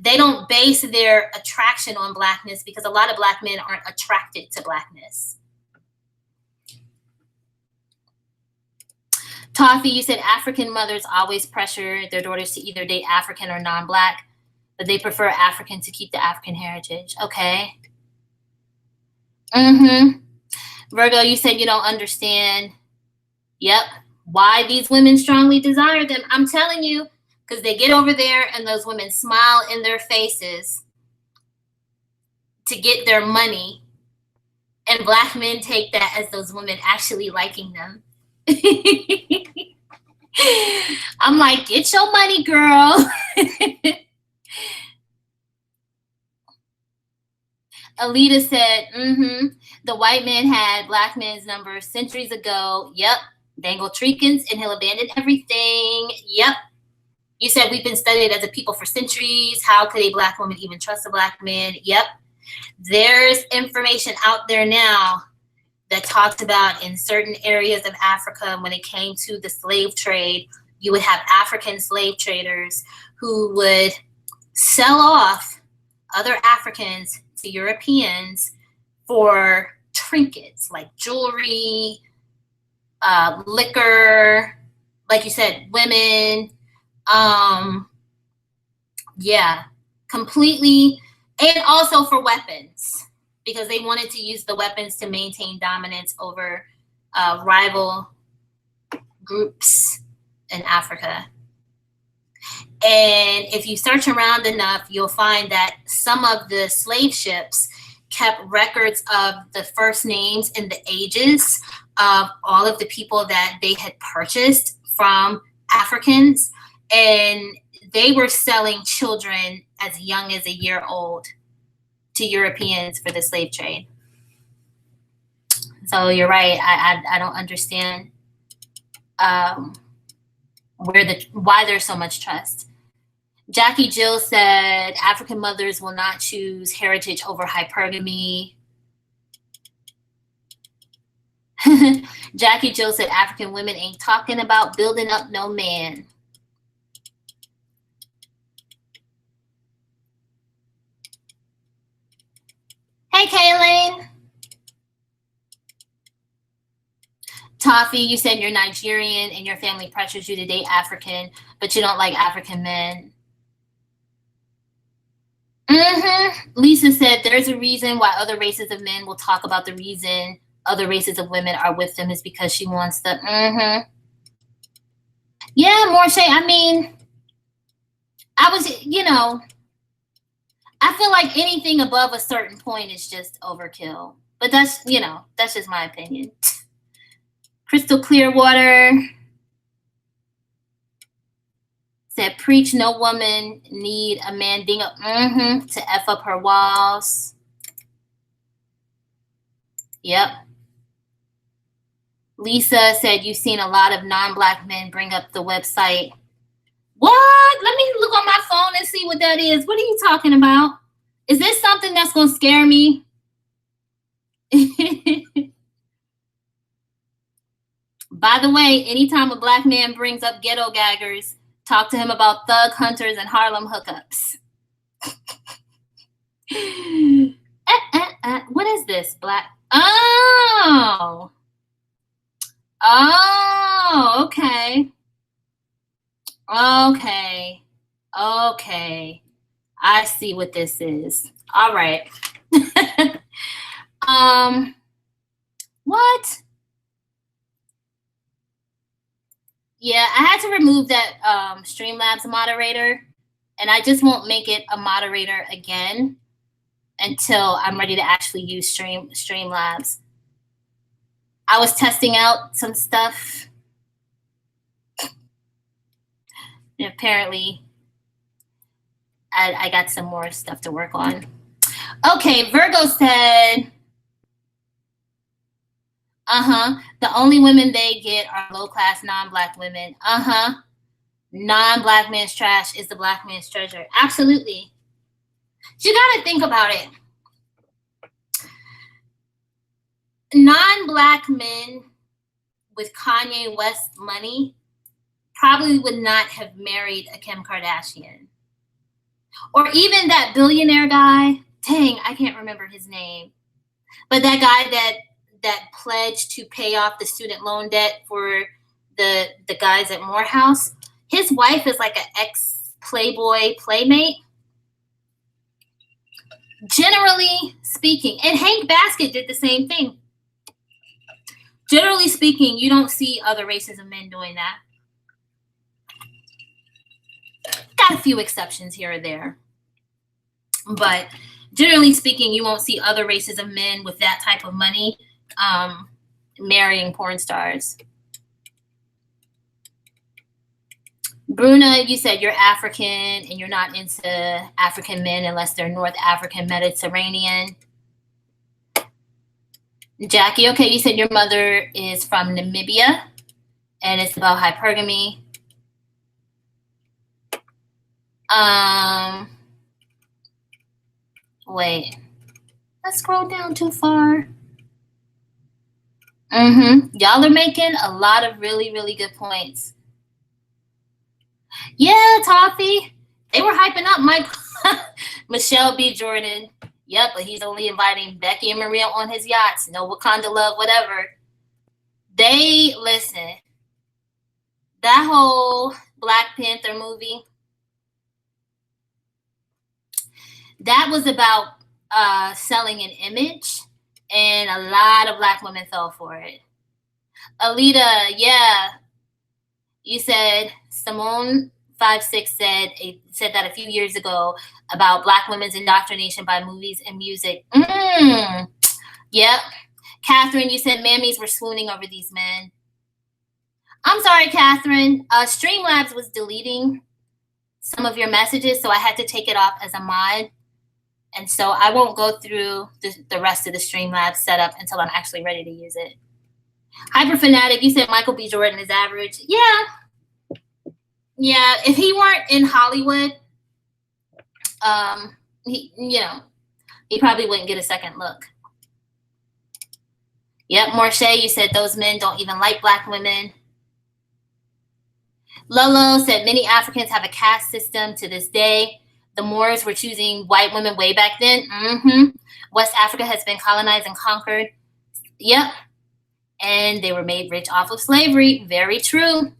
they don't base their attraction on Blackness because a lot of Black men aren't attracted to Blackness. Toffee, you said African mothers always pressure their daughters to either date African or non-Black, but they prefer African to keep the African heritage. Okay. Virgo, you said you don't understand. Yep. Why these women strongly desire them. I'm telling you, because they get over there and those women smile in their faces to get their money. And Black men take that as those women actually liking them. I'm like, get your money, girl. Alita said, the white man had Black men's number centuries ago. Yep. Dangle Treekins and he'll abandon everything. Yep. You said we've been studied as a people for centuries. How could a Black woman even trust a Black man? Yep. There's information out there now that talks about in certain areas of Africa, when it came to the slave trade, you would have African slave traders who would sell off other Africans to Europeans for trinkets like jewelry, liquor, like you said, women. Yeah, completely. And also for weapons, because they wanted to use the weapons to maintain dominance over rival groups in Africa. And if you search around enough, you'll find that some of the slave ships kept records of the first names and the ages of all of the people that they had purchased from Africans. And they were selling children as young as a year old to Europeans for the slave trade. So you're right. I don't understand why there's so much trust. Jackie Jill said African mothers will not choose heritage over hypergamy. Jackie Jill said African women ain't talking about building up no man. Hey, Kaylin. Toffee, you said you're Nigerian and your family pressures you to date African, but you don't like African men. Lisa said there's a reason why other races of men will talk about the reason other races of women are with them is because she wants the. Yeah, Morshay, I mean, I feel like anything above a certain point is just overkill. But that's just my opinion. Crystal Clear Water said, preach no woman need a man being up to F up her walls. Yep. Lisa said, you've seen a lot of non-Black men bring up the website. What? Let me look on my phone and see what that is. What are you talking about? Is this something that's going to scare me? By the way, anytime a Black man brings up ghetto gaggers, talk to him about thug hunters and Harlem hookups. What is this? Black? Oh, okay. I see what this is. All right. What? Yeah, I had to remove that Streamlabs moderator, and I just won't make it a moderator again until I'm ready to actually use Streamlabs. I was testing out some stuff. And apparently, I got some more stuff to work on. Okay, Virgo said, the only women they get are low-class non-Black women. Non-Black man's trash is the Black man's treasure. Absolutely. You got to think about it. Non-Black men with Kanye West money probably would not have married a Kim Kardashian. Or even that billionaire guy. Dang, I can't remember his name. But that guy that pledged to pay off the student loan debt for the guys at Morehouse. His wife is like an ex-Playboy playmate. Generally speaking, and Hank Basket did the same thing. Generally speaking, you don't see other races of men doing that. Got a few exceptions here or there. But generally speaking, you won't see other races of men with that type of money marrying porn stars. Bruna, you said you're African and you're not into African men unless they're North African Mediterranean. Jackie, okay, you said your mother is from Namibia and it's about hypergamy. Wait, let's scroll down too far. Y'all are making a lot of really, really good points. Yeah, Toffee. They were hyping up Michelle B. Jordan. Yep, but he's only inviting Becky and Maria on his yachts. No Wakanda love, whatever. Listen, that whole Black Panther movie, that was about selling an image, and a lot of Black women fell for it. Alita, yeah. You said Simone 56 said that a few years ago about Black women's indoctrination by movies and music. Yep. Catherine, you said mammies were swooning over these men. I'm sorry, Catherine. Streamlabs was deleting some of your messages, so I had to take it off as a mod. And so I won't go through the rest of the Streamlabs setup until I'm actually ready to use it. Hyperfanatic, you said Michael B. Jordan is average. Yeah, if he weren't in Hollywood, he probably wouldn't get a second look. Yep, Morshay, you said those men don't even like Black women. Lolo said many Africans have a caste system to this day. The Moors were choosing white women way back then. West Africa has been colonized and conquered. Yep. And they were made rich off of slavery. Very true.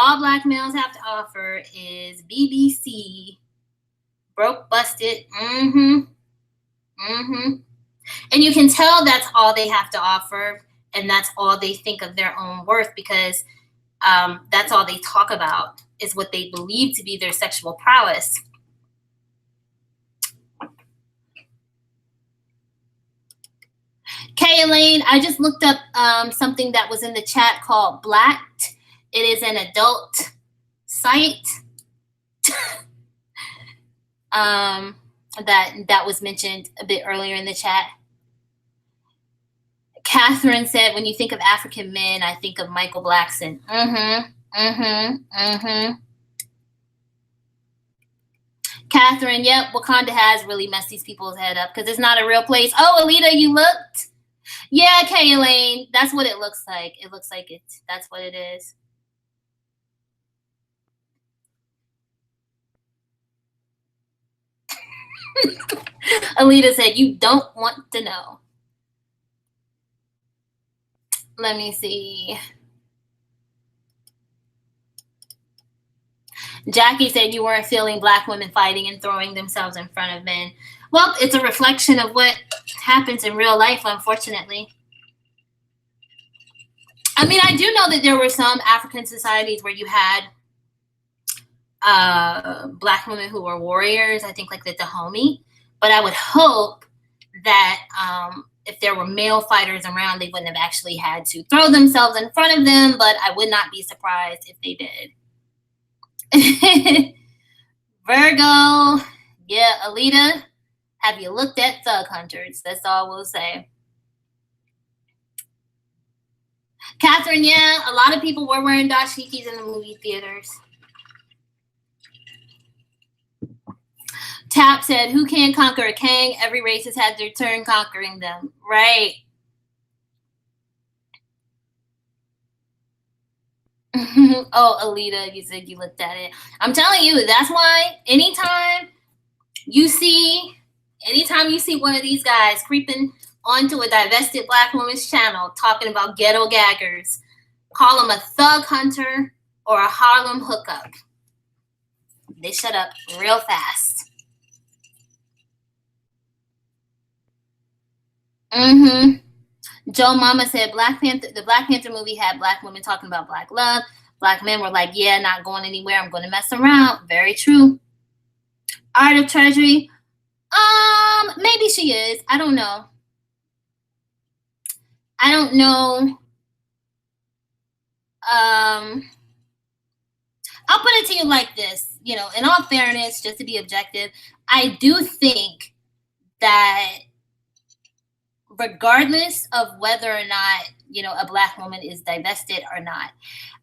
all black males have to offer is BBC, broke, busted. And you can tell that's all they have to offer, and that's all they think of their own worth, because that's all they talk about is what they believe to be their sexual prowess. Kay Elaine, I just looked up something that was in the chat called Blacked. It is an adult site that was mentioned a bit earlier in the chat. Catherine said, when you think of African men, I think of Michael Blackson. Catherine, yep, Wakanda has really messed these people's head up because it's not a real place. Oh, Alita, you looked? Yeah, Kay Elaine, that's what it looks like. It looks like that's what it is. Alita said, you don't want to know. Let me see. Jackie said you weren't feeling black women fighting and throwing themselves in front of men. Well, it's a reflection of what happens in real life, unfortunately. I mean, I do know that there were some African societies where you had black women who were warriors, I think like the Dahomey. But I would hope that if there were male fighters around, they wouldn't have actually had to throw themselves in front of them, but I would not be surprised if they did. Virgo, yeah, Alita, have you looked at Thug Hunters? That's all we'll say. Catherine, yeah, a lot of people were wearing dashikis in the movie theaters. Tap said, who can't conquer a Kang? Every race has had their turn conquering them. Right. Oh, Alita, you said you looked at it. I'm telling you, that's why anytime you see one of these guys creeping onto a divested black woman's channel talking about ghetto gaggers, call them a thug hunter or a Harlem hookup. They shut up real fast. Joe Mama said the Black Panther movie had black women talking about black love. Black men were like, yeah, not going anywhere. I'm going to mess around. Very true. Art of Treasury. Maybe she is. I don't know. I'll put it to you like this, in all fairness, just to be objective, I do think that regardless of whether or not, a black woman is divested or not,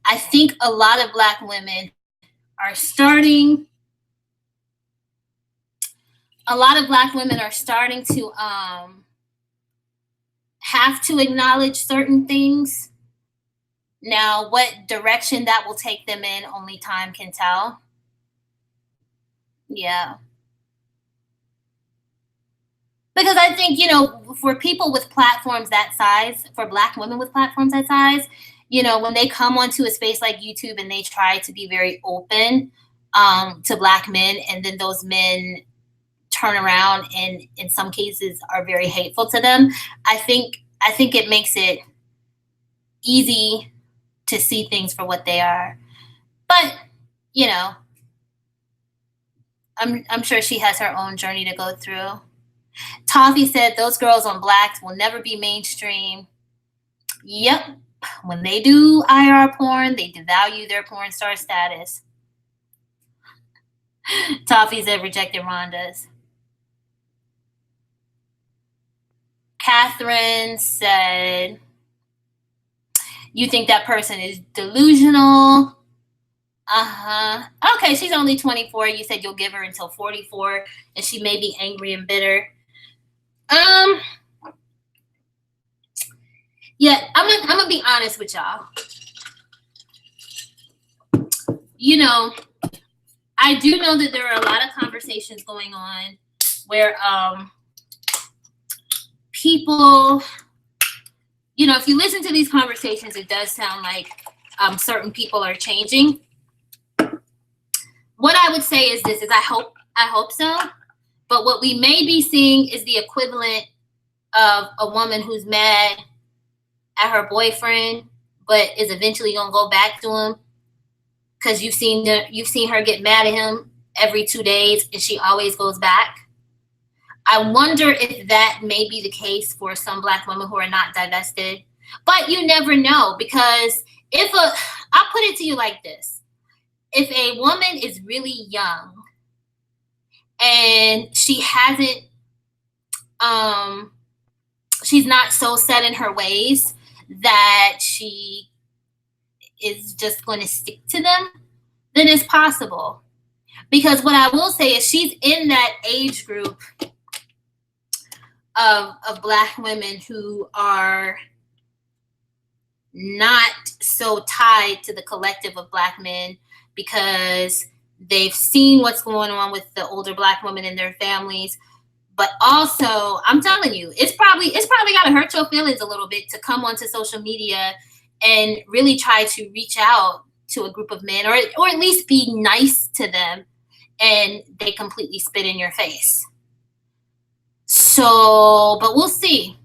I think a lot of black women are starting to have to acknowledge certain things. Now, what direction that will take them in, only time can tell. Yeah. Because I think, for people with platforms that size, for black women with platforms that size, when they come onto a space like YouTube and they try to be very open to black men, and then those men turn around and in some cases are very hateful to them, I think it makes it easy to see things for what they are. But, I'm sure she has her own journey to go through. Toffee said those girls on Blacks will never be mainstream. Yep. When they do IR porn, they devalue their porn star status. Toffee said rejected Rhonda's. Catherine said, you think that person is delusional? Okay, she's only 24. You said you'll give her until 44, and she may be angry and bitter. Yeah, I'm gonna be honest with y'all. I do know that there are a lot of conversations going on where people, if you listen to these conversations, it does sound like certain people are changing. what I would say is this: is I hope so. But what we may be seeing is the equivalent of a woman who's mad at her boyfriend, but is eventually gonna go back to him because you've seen her get mad at him every 2 days, and she always goes back. I wonder if that may be the case for some Black women who are not divested, but you never know, because I'll put it to you like this: if a woman is really young and she hasn't, she's not so set in her ways that she is just going to stick to them, then it's possible. Because what I will say is she's in that age group of Black women who are not so tied to the collective of Black men because they've seen what's going on with the older Black women in their families. But also, I'm telling you, it's probably got to hurt your feelings a little bit to come onto social media and really try to reach out to a group of men, or at least be nice to them, and they completely spit in your face. So, but we'll see.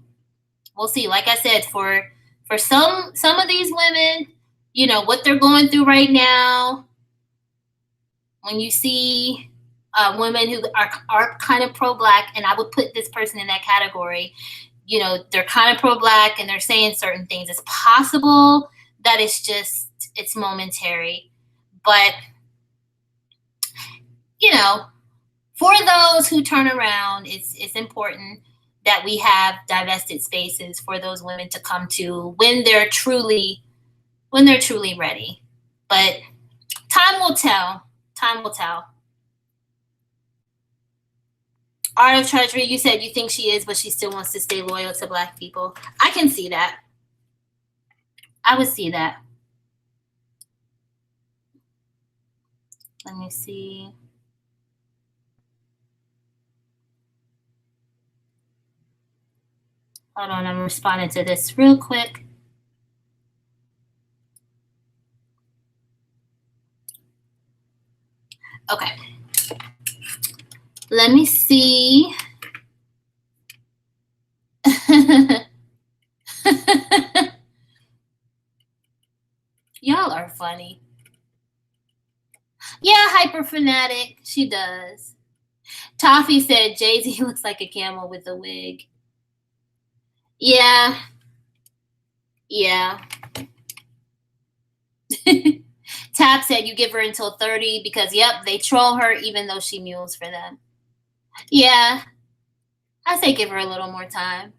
We'll see. Like I said, for some of these women, you know, what they're going through right now, when you see women who are kind of pro-Black, and I would put this person in that category, you know, they're kind of pro-Black and they're saying certain things. It's possible that it's momentary. But, you know, for those who turn around, it's important that we have divested spaces for those women to come to when they're truly ready. But time will tell. Time will tell. Art of Treasury, you said you think she is, but she still wants to stay loyal to Black people. I can see that. I would see that. Let me see. Hold on, I'm responding to this real quick. Okay. Let me see. Y'all are funny. Yeah, hyper fanatic. She does. Toffee said Jay-Z looks like a camel with a wig. Yeah. Yeah. Tab said you give her until 30 because, yep, they troll her even though she mules for them. Yeah. I say give her a little more time.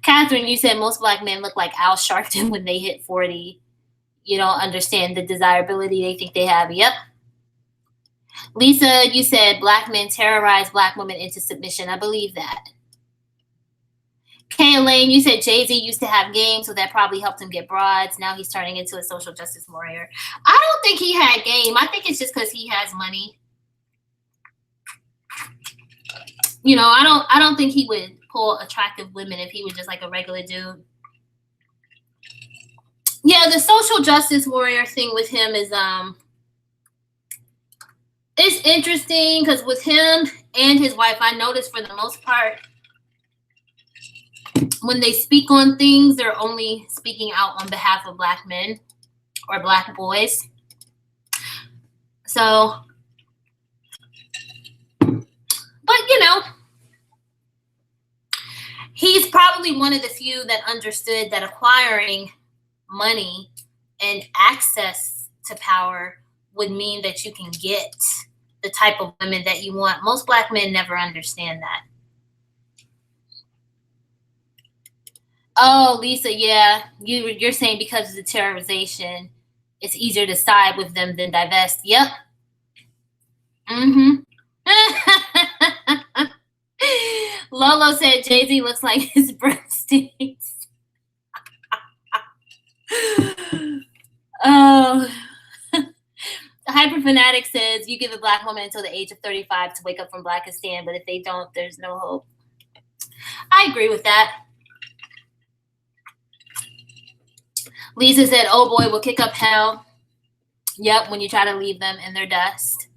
Catherine, you said most Black men look like Al Sharpton when they hit 40. You don't understand the desirability they think they have. Yep. Lisa, you said Black men terrorize Black women into submission. I believe that. Kay Elaine, you said Jay-Z used to have game, so that probably helped him get broads. Now he's turning into a social justice warrior. I don't think he had game. I think it's just because he has money. You know, I don't think he would pull attractive women if he was just like a regular dude. Yeah, the social justice warrior thing with him is it's interesting because with him and his wife, I noticed for the most part, when they speak on things, they're only speaking out on behalf of Black men or Black boys. So, but you know, he's probably one of the few that understood that acquiring money and access to power would mean that you can get the type of women that you want. Most Black men never understand that. Oh, Lisa, yeah, you're saying because of the terrorization, it's easier to side with them than divest. Yep. Mm-hmm. Lolo said Jay-Z looks like his breath stinks. Oh. Hyper Fanatic says you give a Black woman until the age of 35 to wake up from Blackistan, but if they don't, there's no hope. I agree with that. Lisa said, oh boy, we'll kick up hell. Yep, when you try to leave them in their dust.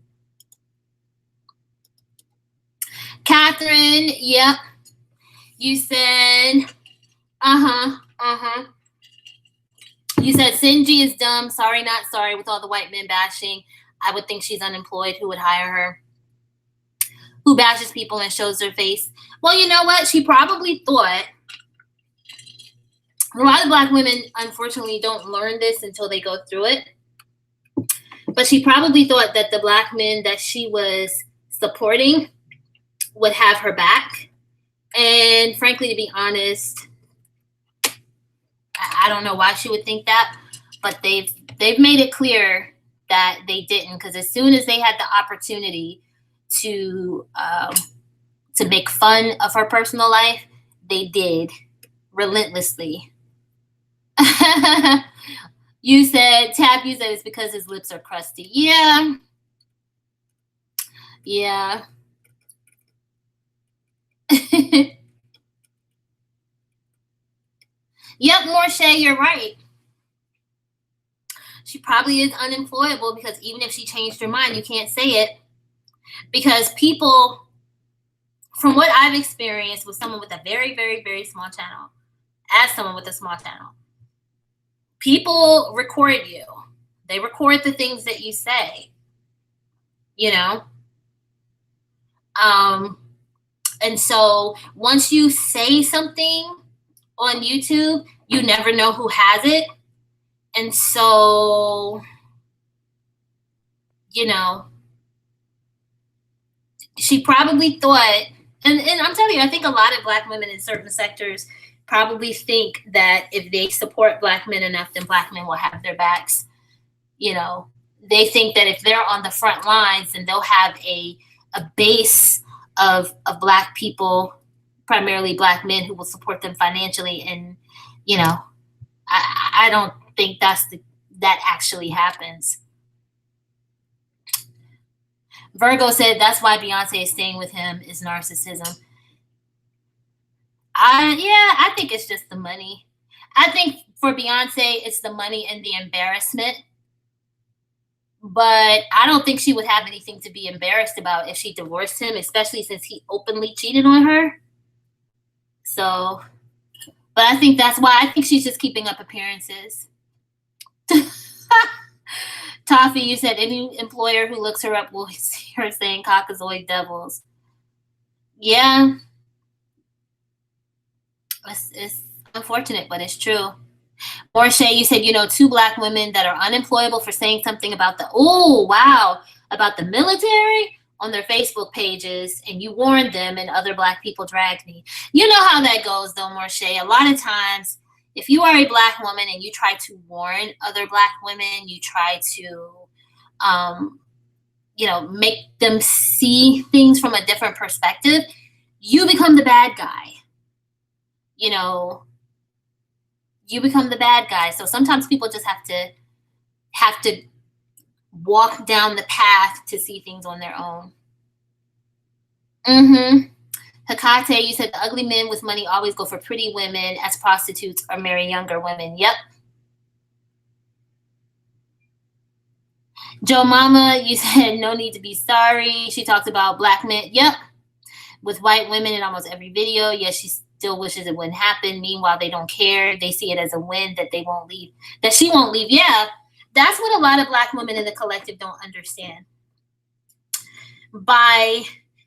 Catherine, yep. You said, You said Sinji is dumb. Sorry, not sorry. With all the white men bashing, I would think she's unemployed. Who would hire her? Who bashes people and shows their face? Well, you know what? She probably thought, a lot of Black women, unfortunately, don't learn this until they go through it. But she probably thought that the Black men that she was supporting would have her back. And frankly, to be honest, I don't know why she would think that, but they've made it clear that they didn't, because as soon as they had the opportunity to make fun of her personal life, they did relentlessly. You said it's because his lips are crusty. Yeah. Yep, Morshay, you're right. She probably is unemployable, because even if she changed her mind, you can't say it. Because people, from what I've experienced with someone with a very, very, very small channel, as someone with a small channel, people record you. They record the things that you say, And so once you say something on YouTube, you never know who has it. And so, she probably thought, and I'm telling you, I think a lot of Black women in certain sectors probably think that if they support Black men enough, then Black men will have their backs. They think that if they're on the front lines, then they'll have a base of Black people, primarily Black men, who will support them financially. And, I don't think that actually happens. Virgo said that's why Beyonce is staying with him, is narcissism. I think it's just the money. I think for Beyonce, it's the money and the embarrassment. But I don't think she would have anything to be embarrassed about if she divorced him, especially since he openly cheated on her. So, but I think that's why. I think she's just keeping up appearances. Toffee, you said any employer who looks her up will see her saying caucasoid devils. Yeah. It's unfortunate, but it's true. Morshay, you said, 2 Black women that are unemployable for saying something about about the military on their Facebook pages, and you warned them, and other Black people dragged me. You know how that goes, though, Morshay. A lot of times, if you are a Black woman and you try to warn other Black women, you try to, make them see things from a different perspective, you become the bad guy. You become the bad guy. So sometimes people just have to walk down the path to see things on their own. Hekate, you said the ugly men with money always go for pretty women as prostitutes or marry younger women. Yep. Joe Mama, you said no need to be sorry. She talks about Black men. Yep. With white women in almost every video. Yes, she still wishes it wouldn't happen. Meanwhile, they don't care. They see it as a win that they won't leave, that she won't leave. Yeah. That's what a lot of Black women in the collective don't understand.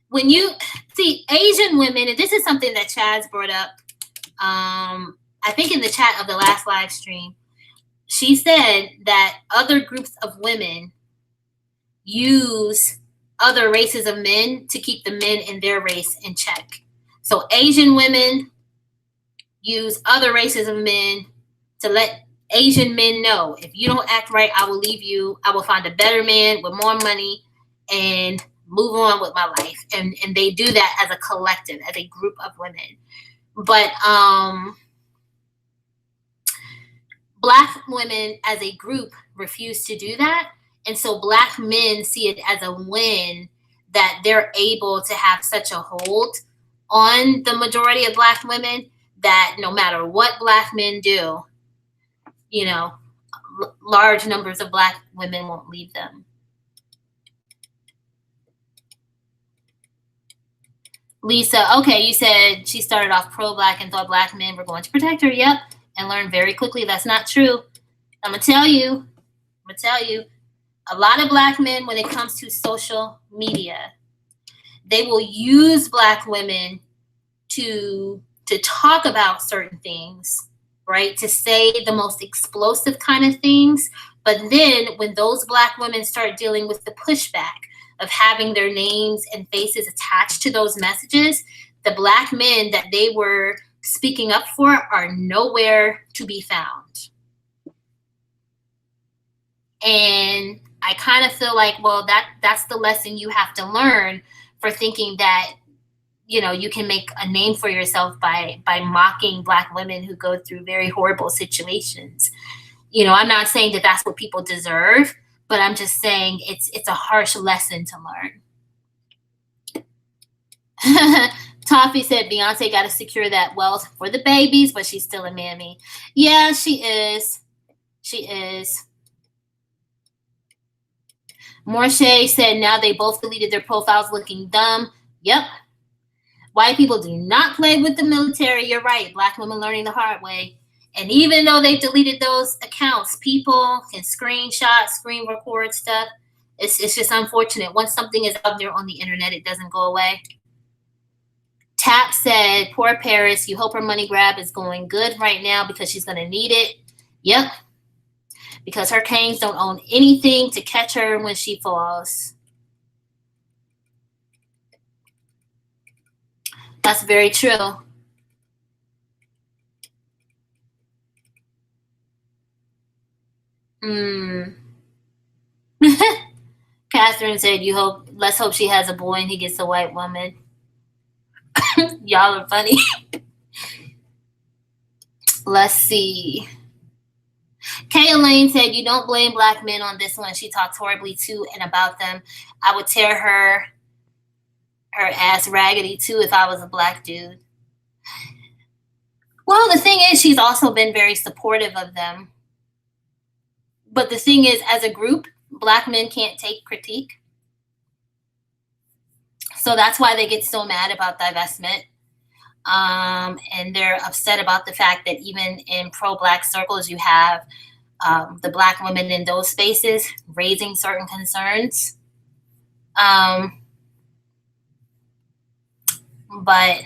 When you see Asian women, and this is something that Chaz brought up, I think in the chat of the last live stream, she said that other groups of women use other races of men to keep the men in their race in check. So Asian women use other races of men to let Asian men know, if you don't act right, I will leave you. I will find a better man with more money and move on with my life. And they do that as a collective, as a group of women. But Black women as a group refuse to do that. And so Black men see it as a win that they're able to have such a hold on the majority of Black women that no matter what Black men do, large numbers of Black women won't leave them. Lisa, okay, you said she started off pro-Black and thought Black men were going to protect her. Yep, and learned very quickly that's not true. I'm gonna tell you, a lot of Black men, when it comes to social media, they will use Black women to talk about certain things, right? To say the most explosive kind of things. But then when those Black women start dealing with the pushback of having their names and faces attached to those messages, the Black men that they were speaking up for are nowhere to be found. And I kind of feel like, well, that's the lesson you have to learn for thinking that, you know, you can make a name for yourself by mocking Black women who go through very horrible situations. You know, I'm not saying that that's what people deserve, but I'm just saying it's a harsh lesson to learn. Toffee said Beyonce got to secure that wealth for the babies, but she's still a mammy. Yeah, she is. She is. Morche said now they both deleted their profiles looking dumb. Yep. White people do not play with the military. You're right. Black women learning the hard way. And even though they've deleted those accounts, people can screenshot, screen record stuff. It's just unfortunate. Once something is out there on the internet, it doesn't go away. Tap said, poor Paris, you hope her money grab is going good right now because she's going to need it. Yep. Because her canes don't own anything to catch her when she falls. That's very true. Catherine said, let's hope she has a boy and he gets a white woman. Y'all are funny. Let's see. Kay Elaine said, you don't blame Black men on this one. She talks horribly to and about them. I would tear her ass raggedy too if I was a Black dude. Well, the thing is, she's also been very supportive of them. But the thing is, as a group, Black men can't take critique. So that's why they get so mad about divestment. And they're upset about the fact that even in pro-Black circles, you have the Black women in those spaces raising certain concerns. But,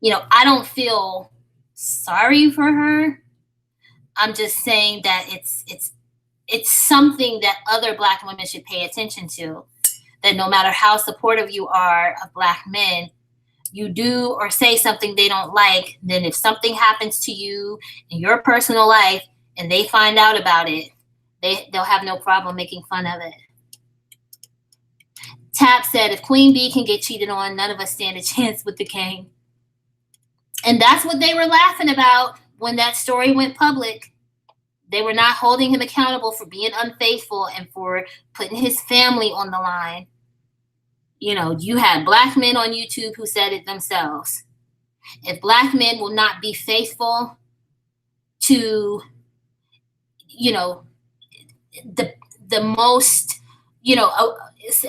you know, I don't feel sorry for her. I'm just saying that it's something that other Black women should pay attention to. That no matter how supportive you are of Black men, you do or say something they don't like, then if something happens to you in your personal life and they find out about it, they'll have no problem making fun of it. Tap said, if Queen Bee can get cheated on, none of us stand a chance with the king. And that's what they were laughing about when that story went public. They were not holding him accountable for being unfaithful and for putting his family on the line. You know, you had Black men on YouTube who said it themselves. If Black men will not be faithful to, you know, the most, you know,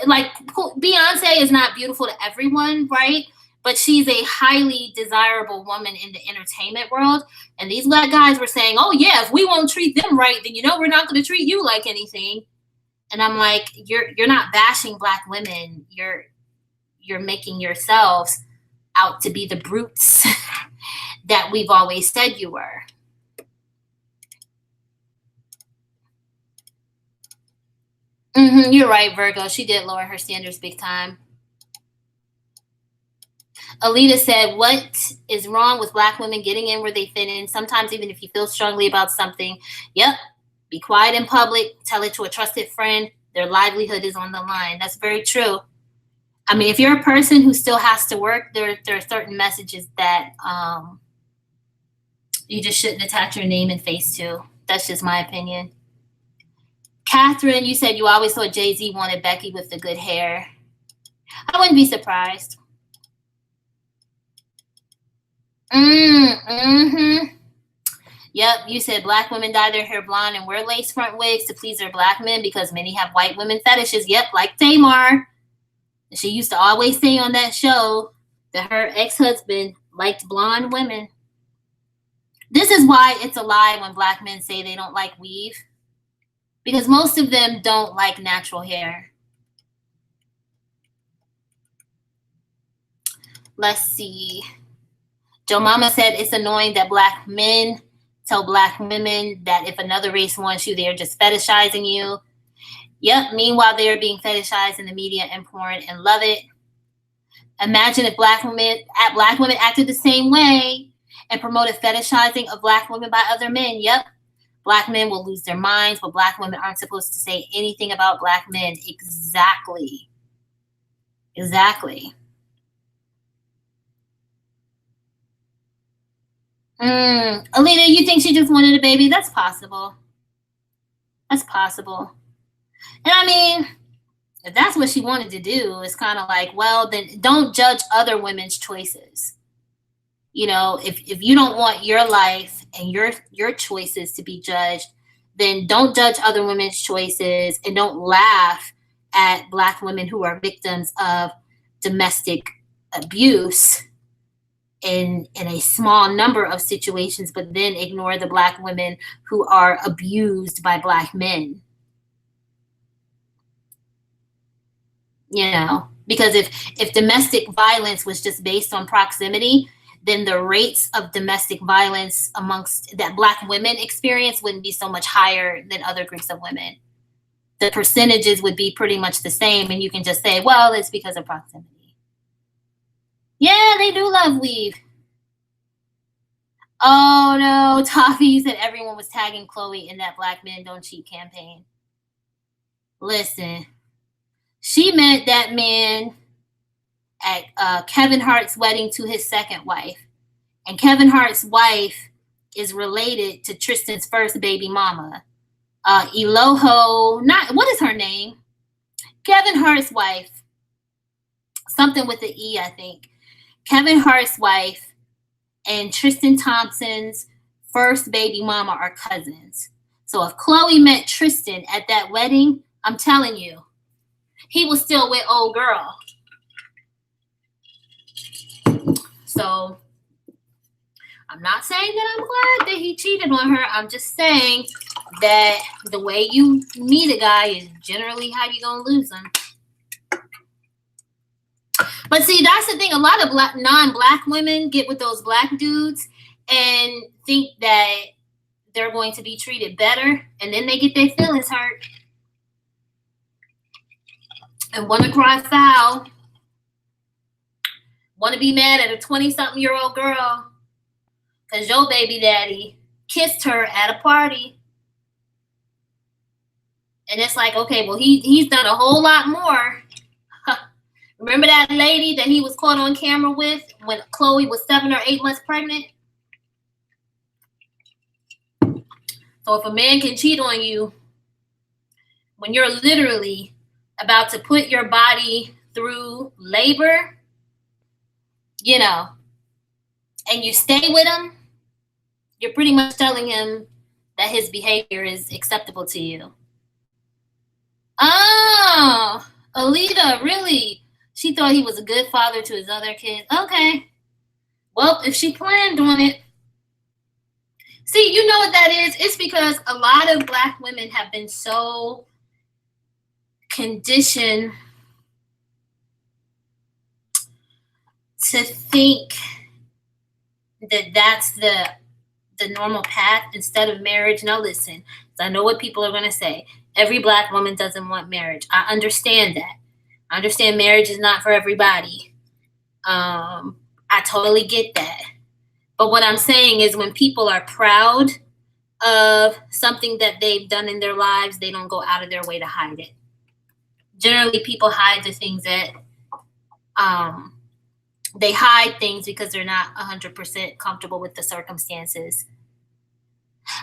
like Beyonce is not beautiful to everyone, right? But she's a highly desirable woman in the entertainment world. And these Black guys were saying, oh yeah, if we won't treat them right, then, you know, we're not going to treat you like anything. And I'm like, you're not bashing Black women. You're making yourselves out to be the brutes that we've always said you were. You're right, Virgo. She did lower her standards big time. Alita said, what is wrong with Black women getting in where they fit in? Sometimes even if you feel strongly about something, yep, be quiet in public, tell it to a trusted friend. Their livelihood is on the line. That's very true. I mean, if you're a person who still has to work, there are certain messages that you just shouldn't attach your name and face to. That's just my opinion. Catherine, you said you always thought Jay-Z wanted Becky with the good hair. I wouldn't be surprised. Yep, Yep, you said black women dye their hair blonde and wear lace front wigs to please their black men because many have white women fetishes. Yep, like Tamar. She used to always say on that show that her ex-husband liked blonde women. This is why it's a lie when black men say they don't like weave. Because most of them don't like natural hair. Let's see. Joe Mama said it's annoying that black men tell black women that if another race wants you, they're just fetishizing you. Yep, meanwhile, they're being fetishized in the media and porn and love it. Imagine if black women acted the same way and promoted fetishizing of black women by other men. Yep, black men will lose their minds, but black women aren't supposed to say anything about black men. Exactly. Alita, you think she just wanted a baby? That's possible. And I mean, if that's what she wanted to do, it's kind of like, well, then don't judge other women's choices. You know, if you don't want your life and your choices to be judged, then don't judge other women's choices and don't laugh at black women who are victims of domestic abuse in a small number of situations, but then ignore the black women who are abused by black men. You know, because if domestic violence was just based on proximity, then the rates of domestic violence amongst that black women experience wouldn't be so much higher than other groups of women. The percentages would be pretty much the same, and you can just say, well, it's because of proximity. Yeah, they do love weave. Oh no, Toffee said everyone was tagging Chloe in that Black Men Don't Cheat campaign. Listen, she met that man at Kevin Hart's wedding to his second wife. And Kevin Hart's wife is related to Tristan's first baby mama. Eloho, what is her name? Kevin Hart's wife. Something with the E, I think. Kevin Hart's wife and Tristan Thompson's first baby mama are cousins. So if Chloe met Tristan at that wedding, I'm telling you, he was still with old girl. So I'm not saying that I'm glad that he cheated on her. I'm just saying that the way you meet a guy is generally how you're going to lose him. But see, that's the thing. A lot of non-black women get with those black dudes and think that they're going to be treated better, and then they get their feelings hurt and want to cry foul, want to be mad at a 20-something-year-old girl because your baby daddy kissed her at a party. And it's like, okay, well, he's done a whole lot more. Remember that lady that he was caught on camera with when Chloe was 7 or 8 months pregnant? So if a man can cheat on you when you're literally about to put your body through labor, you know, and you stay with him, you're pretty much telling him that his behavior is acceptable to you. Oh, Alita, really? She thought he was a good father to his other kids. Okay. Well, if she planned on it. See, you know what that is? It's because a lot of black women have been so conditioned to think that that's the normal path instead of marriage. Now listen, I know what people are going to say. Every black woman doesn't want marriage. I understand that. I understand marriage is not for everybody. I totally get that. But what I'm saying is when people are proud of something that they've done in their lives, they don't go out of their way to hide it. Generally, people hide the things that they hide things because they're not 100% comfortable with the circumstances.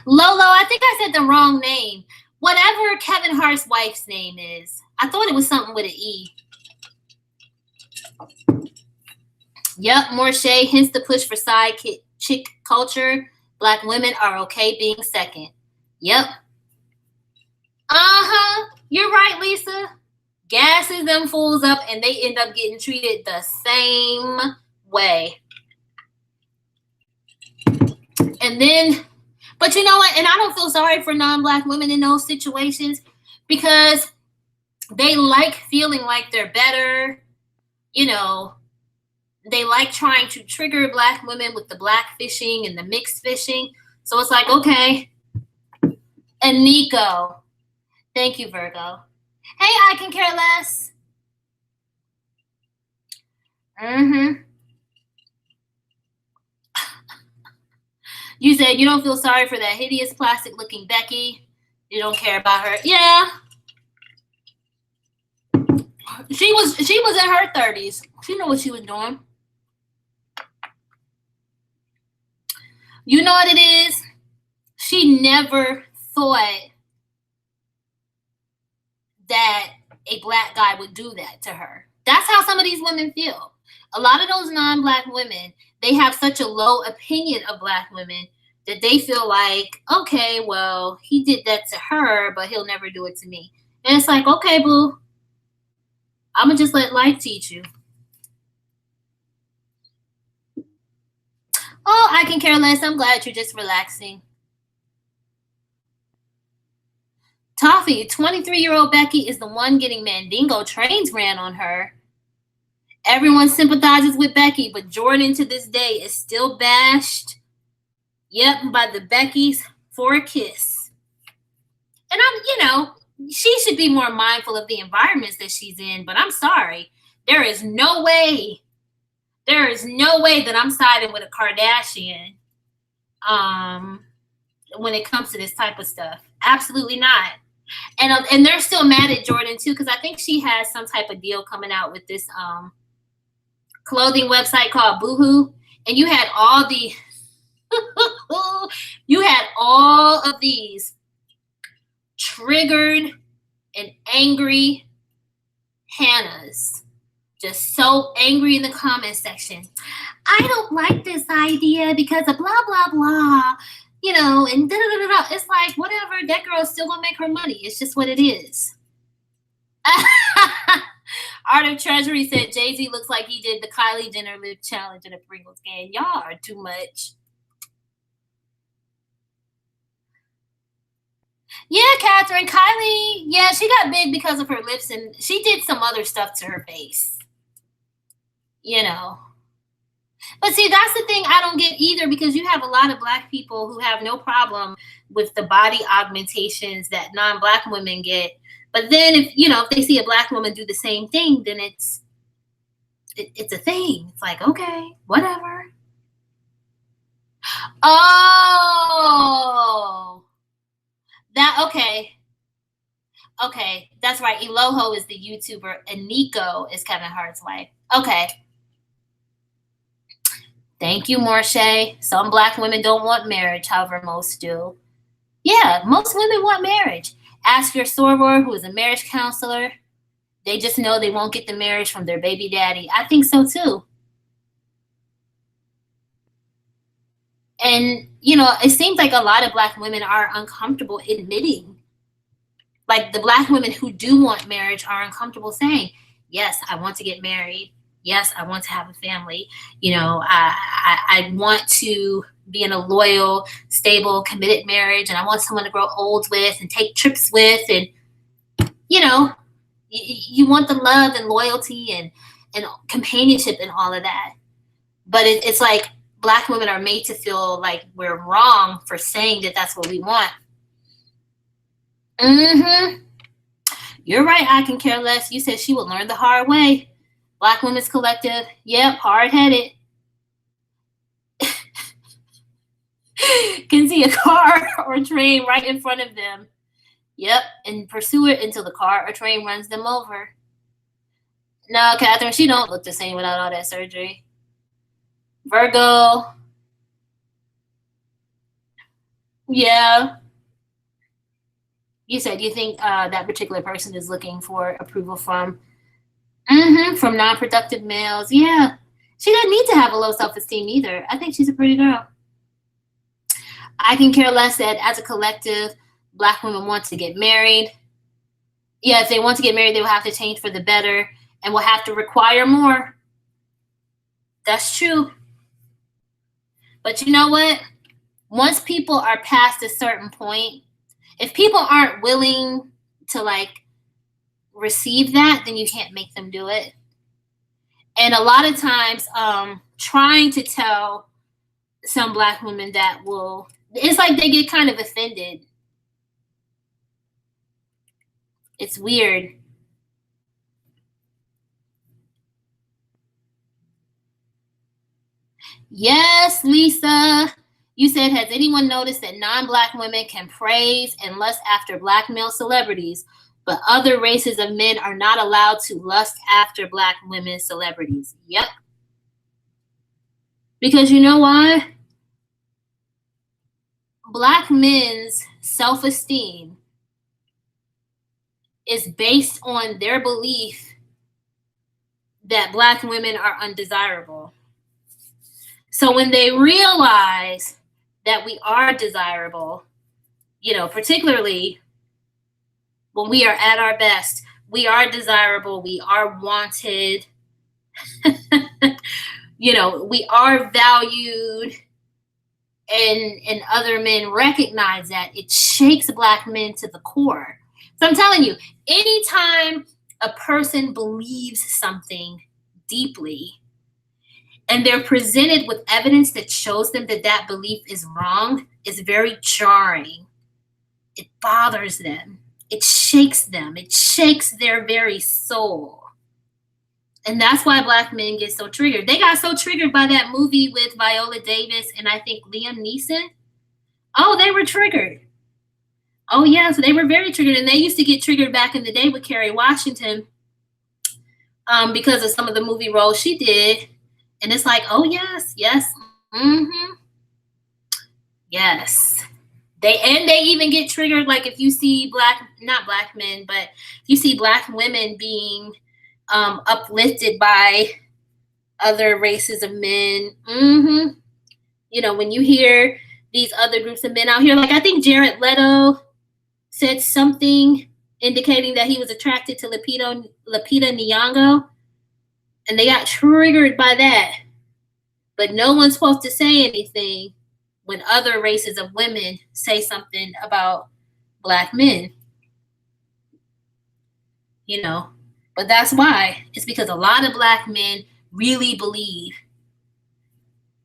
Lolo, I think I said the wrong name. Whatever Kevin Hart's wife's name is, I thought it was something with an E. Yep, more shade, hence the push for side chick culture. Black women are okay being second. Yep. You're right, Lisa. Gasses them fools up and they end up getting treated the same way. And then, but you know what? And I don't feel sorry for non-Black women in those situations because they like feeling like they're better. You know, they like trying to trigger Black women with the black fishing and the mixed fishing. So it's like, okay. And Nico. Thank you, Virgo. Hey, I can care less. You said you don't feel sorry for that hideous plastic looking Becky. You don't care about her. Yeah. She was in her 30s. She knew what she was doing. You know what it is? She never thought that a Black guy would do that to her. That's how some of these women feel. A lot of those non-Black women, they have such a low opinion of Black women that they feel like, okay, well, he did that to her, but he'll never do it to me. And it's like, okay, boo, I'm going to just let life teach you. Oh, I can care less. I'm glad you're just relaxing. Toffee, 23-year-old Becky is the one getting Mandingo trains ran on her. Everyone sympathizes with Becky, but Jordan to this day is still bashed. Yep, by the Beckys for a kiss. And she should be more mindful of the environments that she's in, but I'm sorry. There is no way that I'm siding with a Kardashian when it comes to this type of stuff. Absolutely not. And they're still mad at Jordan too, because I think she has some type of deal coming out with this clothing website called Boohoo, and you had all of these triggered and angry Hannahs, just so angry in the comment section. I don't like this idea because of blah blah blah. And da-da-da-da. It's like, whatever, that girl's still gonna make her money. It's just what it is. Art of Treasury said Jay-Z looks like he did the Kylie Jenner lip challenge in a Pringles can. Y'all are too much. Yeah, Catherine, Kylie, yeah, she got big because of her lips, and she did some other stuff to her face. But see, that's the thing I don't get either, because you have a lot of Black people who have no problem with the body augmentations that non-Black women get. But then if they see a Black woman do the same thing, then it's a thing. It's like, okay, whatever. Oh, okay. Okay, that's right. Eloho is the YouTuber, and Nico is Kevin Hart's wife. Okay. Thank you, Marche. Some Black women don't want marriage, however most do. Yeah, most women want marriage. Ask your soror, who is a marriage counselor. They just know they won't get the marriage from their baby daddy. I think so too. And, it seems like a lot of Black women are uncomfortable admitting. Like, the Black women who do want marriage are uncomfortable saying, yes, I want to get married. Yes, I want to have a family. I want to be in a loyal, stable, committed marriage, and I want someone to grow old with and take trips with. And, you want the love and loyalty and companionship and all of that. But it's like Black women are made to feel like we're wrong for saying that that's what we want. You're right, I can care less. You said she would learn the hard way. Black Women's Collective, yep, hard-headed. Can see a car or a train right in front of them. Yep, and pursue it until the car or train runs them over. No, Catherine, she don't look the same without all that surgery. Virgo. Yeah. You said you think that particular person is looking for approval from non-productive males. Yeah. She doesn't need to have a low self-esteem either. I think she's a pretty girl. I can care less that as a collective, Black women want to get married. Yeah, if they want to get married, they will have to change for the better and will have to require more. That's true. But you know what? Once people are past a certain point, if people aren't willing to like receive that, then you can't make them do it. And a lot of times, trying to tell some Black women that will, it's like they get kind of offended. It's weird. Yes, Lisa. You said, has anyone noticed that non-Black women can praise and lust after Black male celebrities, but other races of men are not allowed to lust after Black women celebrities? Yep. Because you know why? Black men's self-esteem is based on their belief that Black women are undesirable. So when they realize that we are desirable, you know, particularly when we are at our best, we are desirable, we are wanted, you know, we are valued, and other men recognize that, it shakes Black men to the core. So I'm telling you, anytime a person believes something deeply and they're presented with evidence that shows them that that belief is wrong, it's very jarring. It bothers them. It shakes them. It shakes their very soul. And that's why Black men get so triggered. They got so triggered by that movie with Viola Davis and I think Liam Neeson. Oh, they were triggered. Oh, yeah, so they were very triggered. And they used to get triggered back in the day with Kerry Washington because of some of the movie roles she did. And it's like, oh, yes, yes, yes. They even get triggered, like if you see not Black men, but if you see Black women being uplifted by other races of men. You know, when you hear these other groups of men out here, like I think Jared Leto said something indicating that he was attracted to Lupita Nyong'o, and they got triggered by that. But no one's supposed to say anything when other races of women say something about Black men. You know, but that's why. It's because a lot of Black men really believe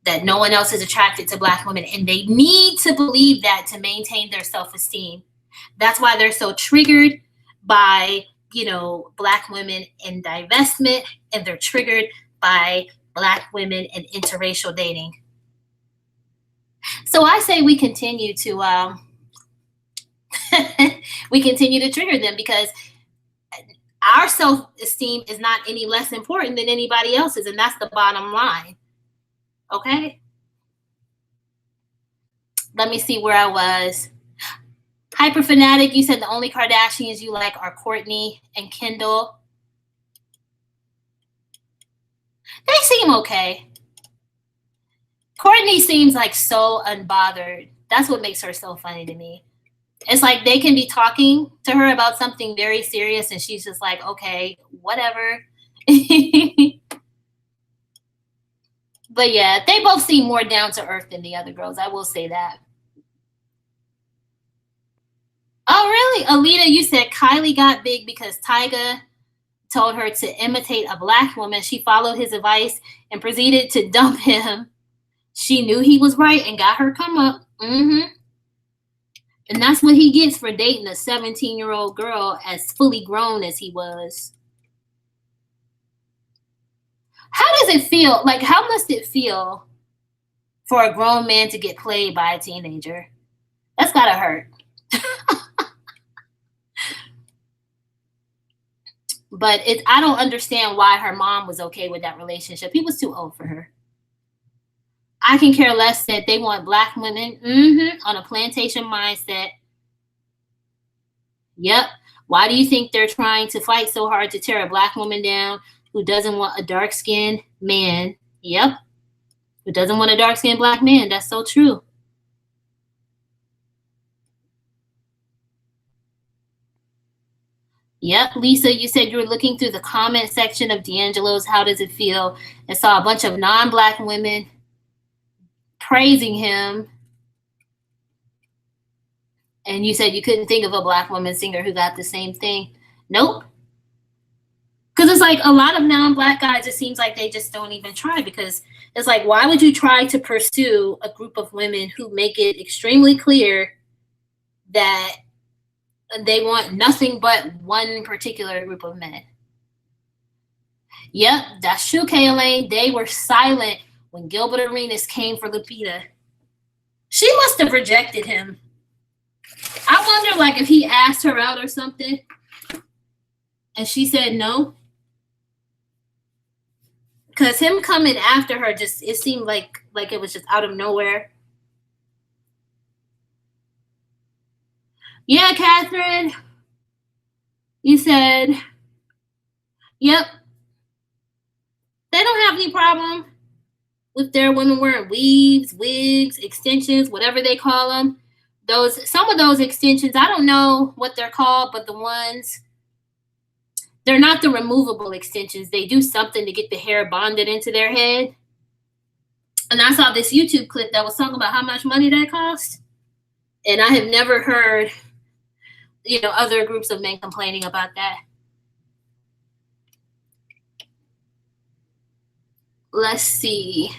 that no one else is attracted to Black women, and they need to believe that to maintain their self-esteem. That's why they're so triggered by, you know, Black women in divestment, and they're triggered by Black women in interracial dating. So I say we continue to trigger them, because our self-esteem is not any less important than anybody else's, and that's the bottom line. Okay? Let me see where I was. Hyperfanatic, you said the only Kardashians you like are Kourtney and Kendall. They seem okay. Kourtney seems like so unbothered. That's what makes her so funny to me. It's like they can be talking to her about something very serious and she's just like, okay, whatever. But yeah, they both seem more down to earth than the other girls. I will say that. Oh, really? Alita, you said Kylie got big because Tyga told her to imitate a Black woman. She followed his advice and proceeded to dump him. She knew he was right and got her come up. And that's what he gets for dating a 17-year-old girl as fully grown as he was. How does it feel? Like, how must it feel for a grown man to get played by a teenager? That's gotta hurt. But I don't understand why her mom was okay with that relationship. He was too old for her. I can care less that they want Black women on a plantation mindset. Yep. Why do you think they're trying to fight so hard to tear a Black woman down who doesn't want a dark-skinned man? Yep. Who doesn't want a dark-skinned Black man? That's so true. Yep, Lisa, you said you were looking through the comment section of D'Angelo's How Does It Feel and saw a bunch of non-Black women praising him. And you said you couldn't think of a Black woman singer who got the same thing. Nope. Because it's like a lot of non-Black guys, it seems like they just don't even try, because it's like, why would you try to pursue a group of women who make it extremely clear that they want nothing but one particular group of men? Yep, that's true, Kaylane. They were silent when Gilbert Arenas came for Lupita. She must have rejected him. I wonder, like, if he asked her out or something and she said no. Because him coming after her, just, it seemed like it was just out of nowhere. Yeah, Catherine. You said, yep. They don't have any problem with their women wearing weaves, wigs, extensions, whatever they call them. Some of those extensions, I don't know what they're called, but the ones, they're not the removable extensions. They do something to get the hair bonded into their head. And I saw this YouTube clip that was talking about how much money that cost. And I have never heard, other groups of men complaining about that. Let's see.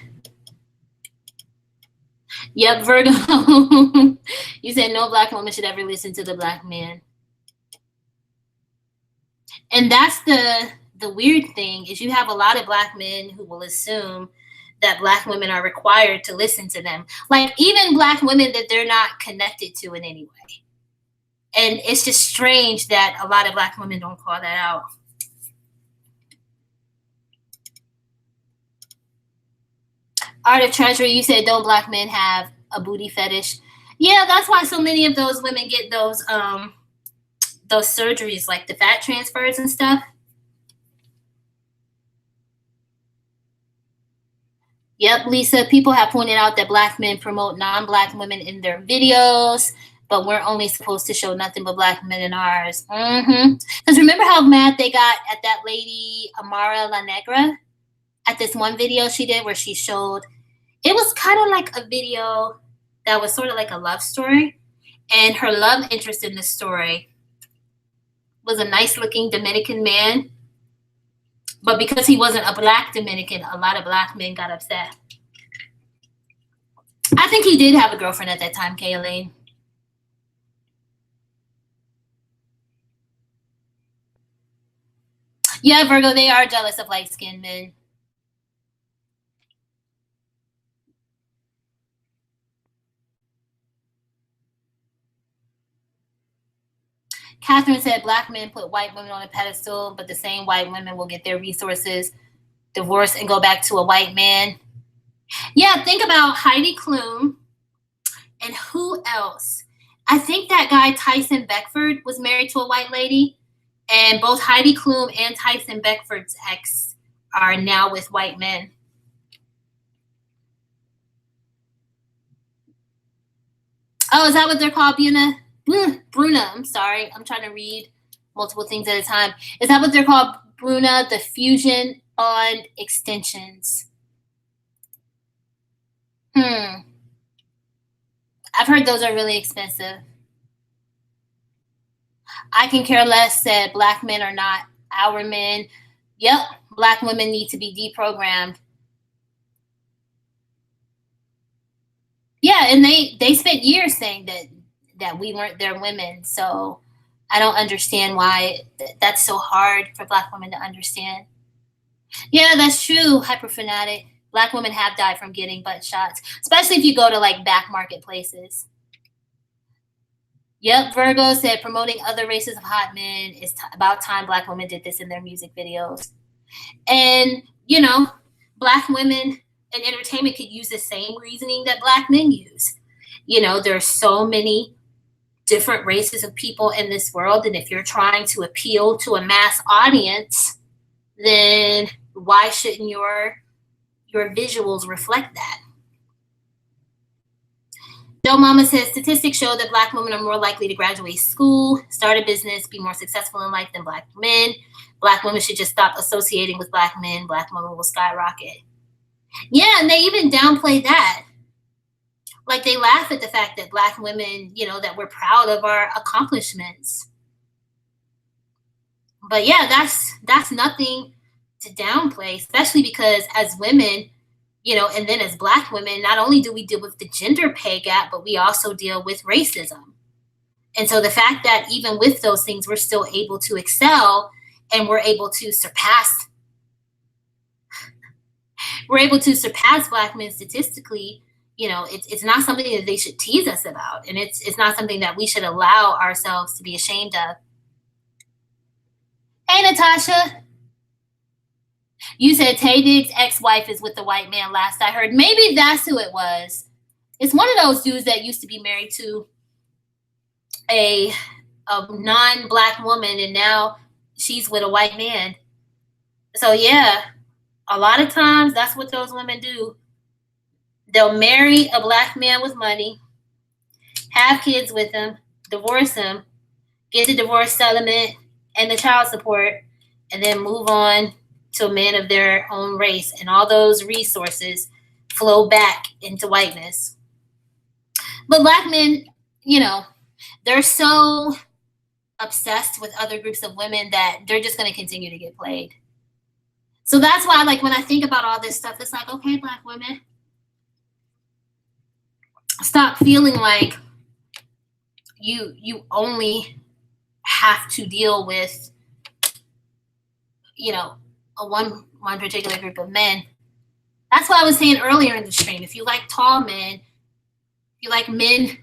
Yep, Virgo. You said no Black woman should ever listen to the Black man. And that's the weird thing, is you have a lot of Black men who will assume that Black women are required to listen to them. Like, even Black women that they're not connected to in any way. And it's just strange that a lot of Black women don't call that out. Art of Treasury, you said don't Black men have a booty fetish? Yeah, that's why so many of those women get those surgeries, like the fat transfers and stuff. Yep, Lisa, people have pointed out that Black men promote non-Black women in their videos, but we're only supposed to show nothing but Black men in ours. Because remember how mad they got at that lady, Amara La Negra, at this one video she did where she showed, it was kind of like a video that was sort of like a love story. And her love interest in the story was a nice-looking Dominican man. But because he wasn't a Black Dominican, a lot of Black men got upset. I think he did have a girlfriend at that time, Kaylene. Yeah, Virgo, they are jealous of light-skinned men. Catherine said Black men put white women on a pedestal, but the same white women will get their resources, divorce, and go back to a white man. Yeah, think about Heidi Klum and who else? I think that guy Tyson Beckford was married to a white lady, and both Heidi Klum and Tyson Beckford's ex are now with white men. Oh, is that what they're called, Bruna, I'm sorry. I'm trying to read multiple things at a time. Is that what they're called, Bruna? The fusion bond extensions. I've heard those are really expensive. I can care less said Black men are not our men. Yep, Black women need to be deprogrammed. Yeah, and they spent years saying that we weren't their women. So I don't understand why that's so hard for Black women to understand. Yeah, that's true, hyperfanatic. Black women have died from getting butt shots, especially if you go to like back market places. Yep, Virgo said promoting other races of hot men. It's about time Black women did this in their music videos. And, Black women in entertainment could use the same reasoning that Black men use. There's so many different races of people in this world, and if you're trying to appeal to a mass audience, then why shouldn't your visuals reflect that? Joe Mama says statistics show that Black women are more likely to graduate school, start a business, be more successful in life than Black men. Black women should just stop associating with Black men. Black women will skyrocket. Yeah, and they even downplay that. Like they laugh at the fact that Black women, that we're proud of our accomplishments. But yeah, that's nothing to downplay, especially because as women, and then as Black women, not only do we deal with the gender pay gap, but we also deal with racism. And so the fact that even with those things, we're still able to excel and we're able to surpass Black men statistically, it's not something that they should tease us about. And it's not something that we should allow ourselves to be ashamed of. Hey, Natasha. You said Tay Diggs' ex-wife is with the white man last I heard. Maybe that's who it was. It's one of those dudes that used to be married to a non-Black woman, and now she's with a white man. So yeah, a lot of times that's what those women do. They'll marry a Black man with money, have kids with him, divorce him, get the divorce settlement and the child support, and then move on to a man of their own race. And all those resources flow back into whiteness. But Black men, they're so obsessed with other groups of women that they're just going to continue to get played. So that's why, like, when I think about all this stuff, it's like, okay, Black women, stop feeling like you only have to deal with, a one particular group of men. That's why I was saying earlier in the stream, if you like tall men, if you like men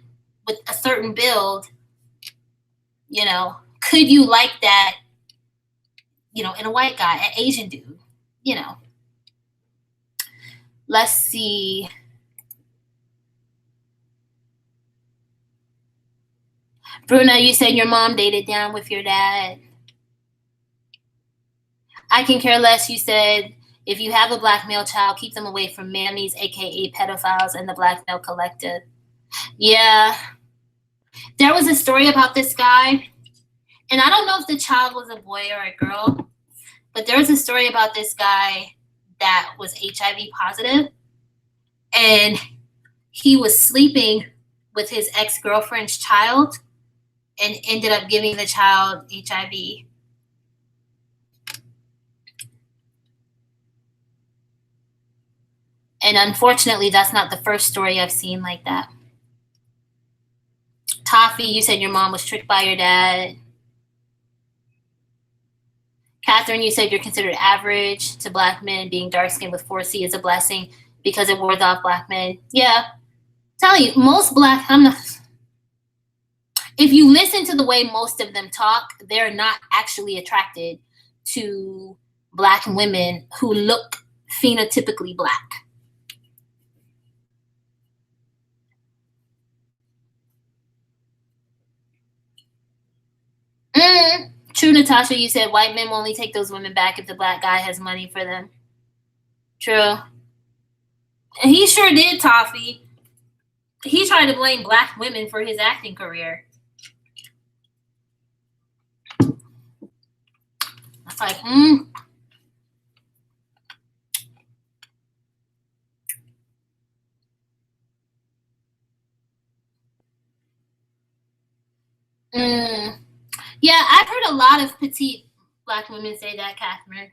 with a certain build, could you like that, in a white guy, an Asian dude, Let's see. Bruna, you said your mom dated down with your dad. I can care less, you said, if you have a Black male child, keep them away from mammies, aka pedophiles, and the Black male collective. Yeah. There was a story about this guy, and I don't know if the child was a boy or a girl, but there was a story about this guy that was HIV positive, and he was sleeping with his ex-girlfriend's child and ended up giving the child HIV. And unfortunately, that's not the first story I've seen like that. Toffee, you said your mom was tricked by your dad. Catherine, you said you're considered average to Black men. Being dark-skinned with 4C is a blessing because it wards off Black men. Yeah. Tell you, most if you listen to the way most of them talk, they're not actually attracted to Black women who look phenotypically Black. True, Natasha, you said white men will only take those women back if the Black guy has money for them. True. And he sure did, Toffee. He tried to blame Black women for his acting career. It's like, Yeah, I've heard a lot of petite Black women say that, Catherine.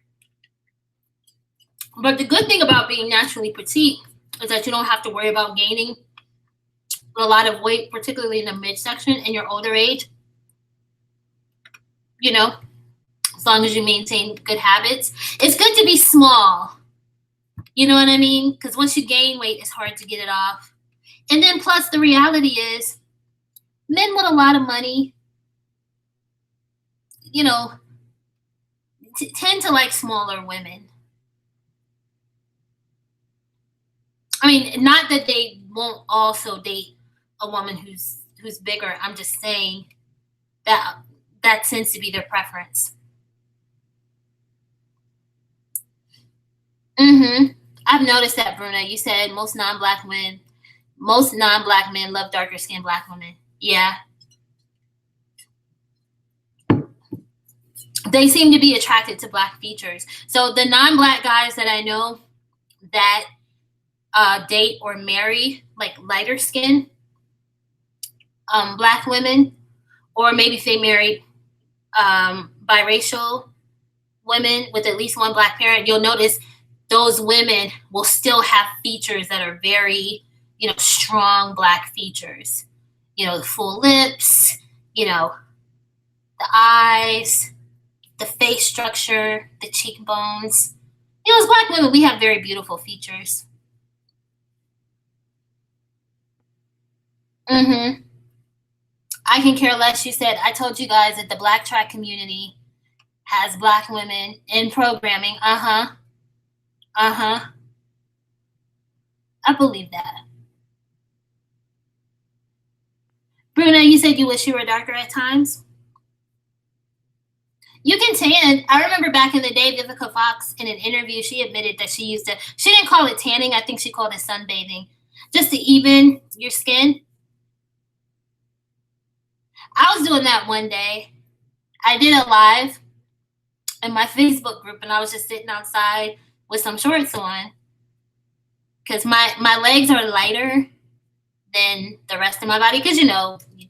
But the good thing about being naturally petite is that you don't have to worry about gaining a lot of weight, particularly in the midsection in your older age. As long as you maintain good habits. It's good to be small. You know what I mean? Because once you gain weight, it's hard to get it off. And then plus the reality is men with a lot of money, tend to like smaller women. I mean, not that they won't also date a woman who's bigger. I'm just saying that tends to be their preference. I've noticed that, Bruna. You said most non-Black men Most non-black men love darker skinned black women. Yeah. They seem to be attracted to black features. So the non-black guys that I know that date or marry like lighter skin black women, or maybe if they married biracial women with at least one black parent, you'll notice those women will still have features that are very, strong black features. The full lips, the eyes, the face structure, the cheekbones. As black women, we have very beautiful features. I can care less. You said, I told you guys that the black track community has black women in programming. I believe that. Bruna, you said you wish you were darker at times. You can tan. I remember back in the day, Vivica Fox, in an interview, she admitted that she didn't call it tanning. I think she called it sunbathing, just to even your skin. I was doing that one day. I did a live in my Facebook group, and I was just sitting outside with some shorts on because my legs are lighter than the rest of my body, because you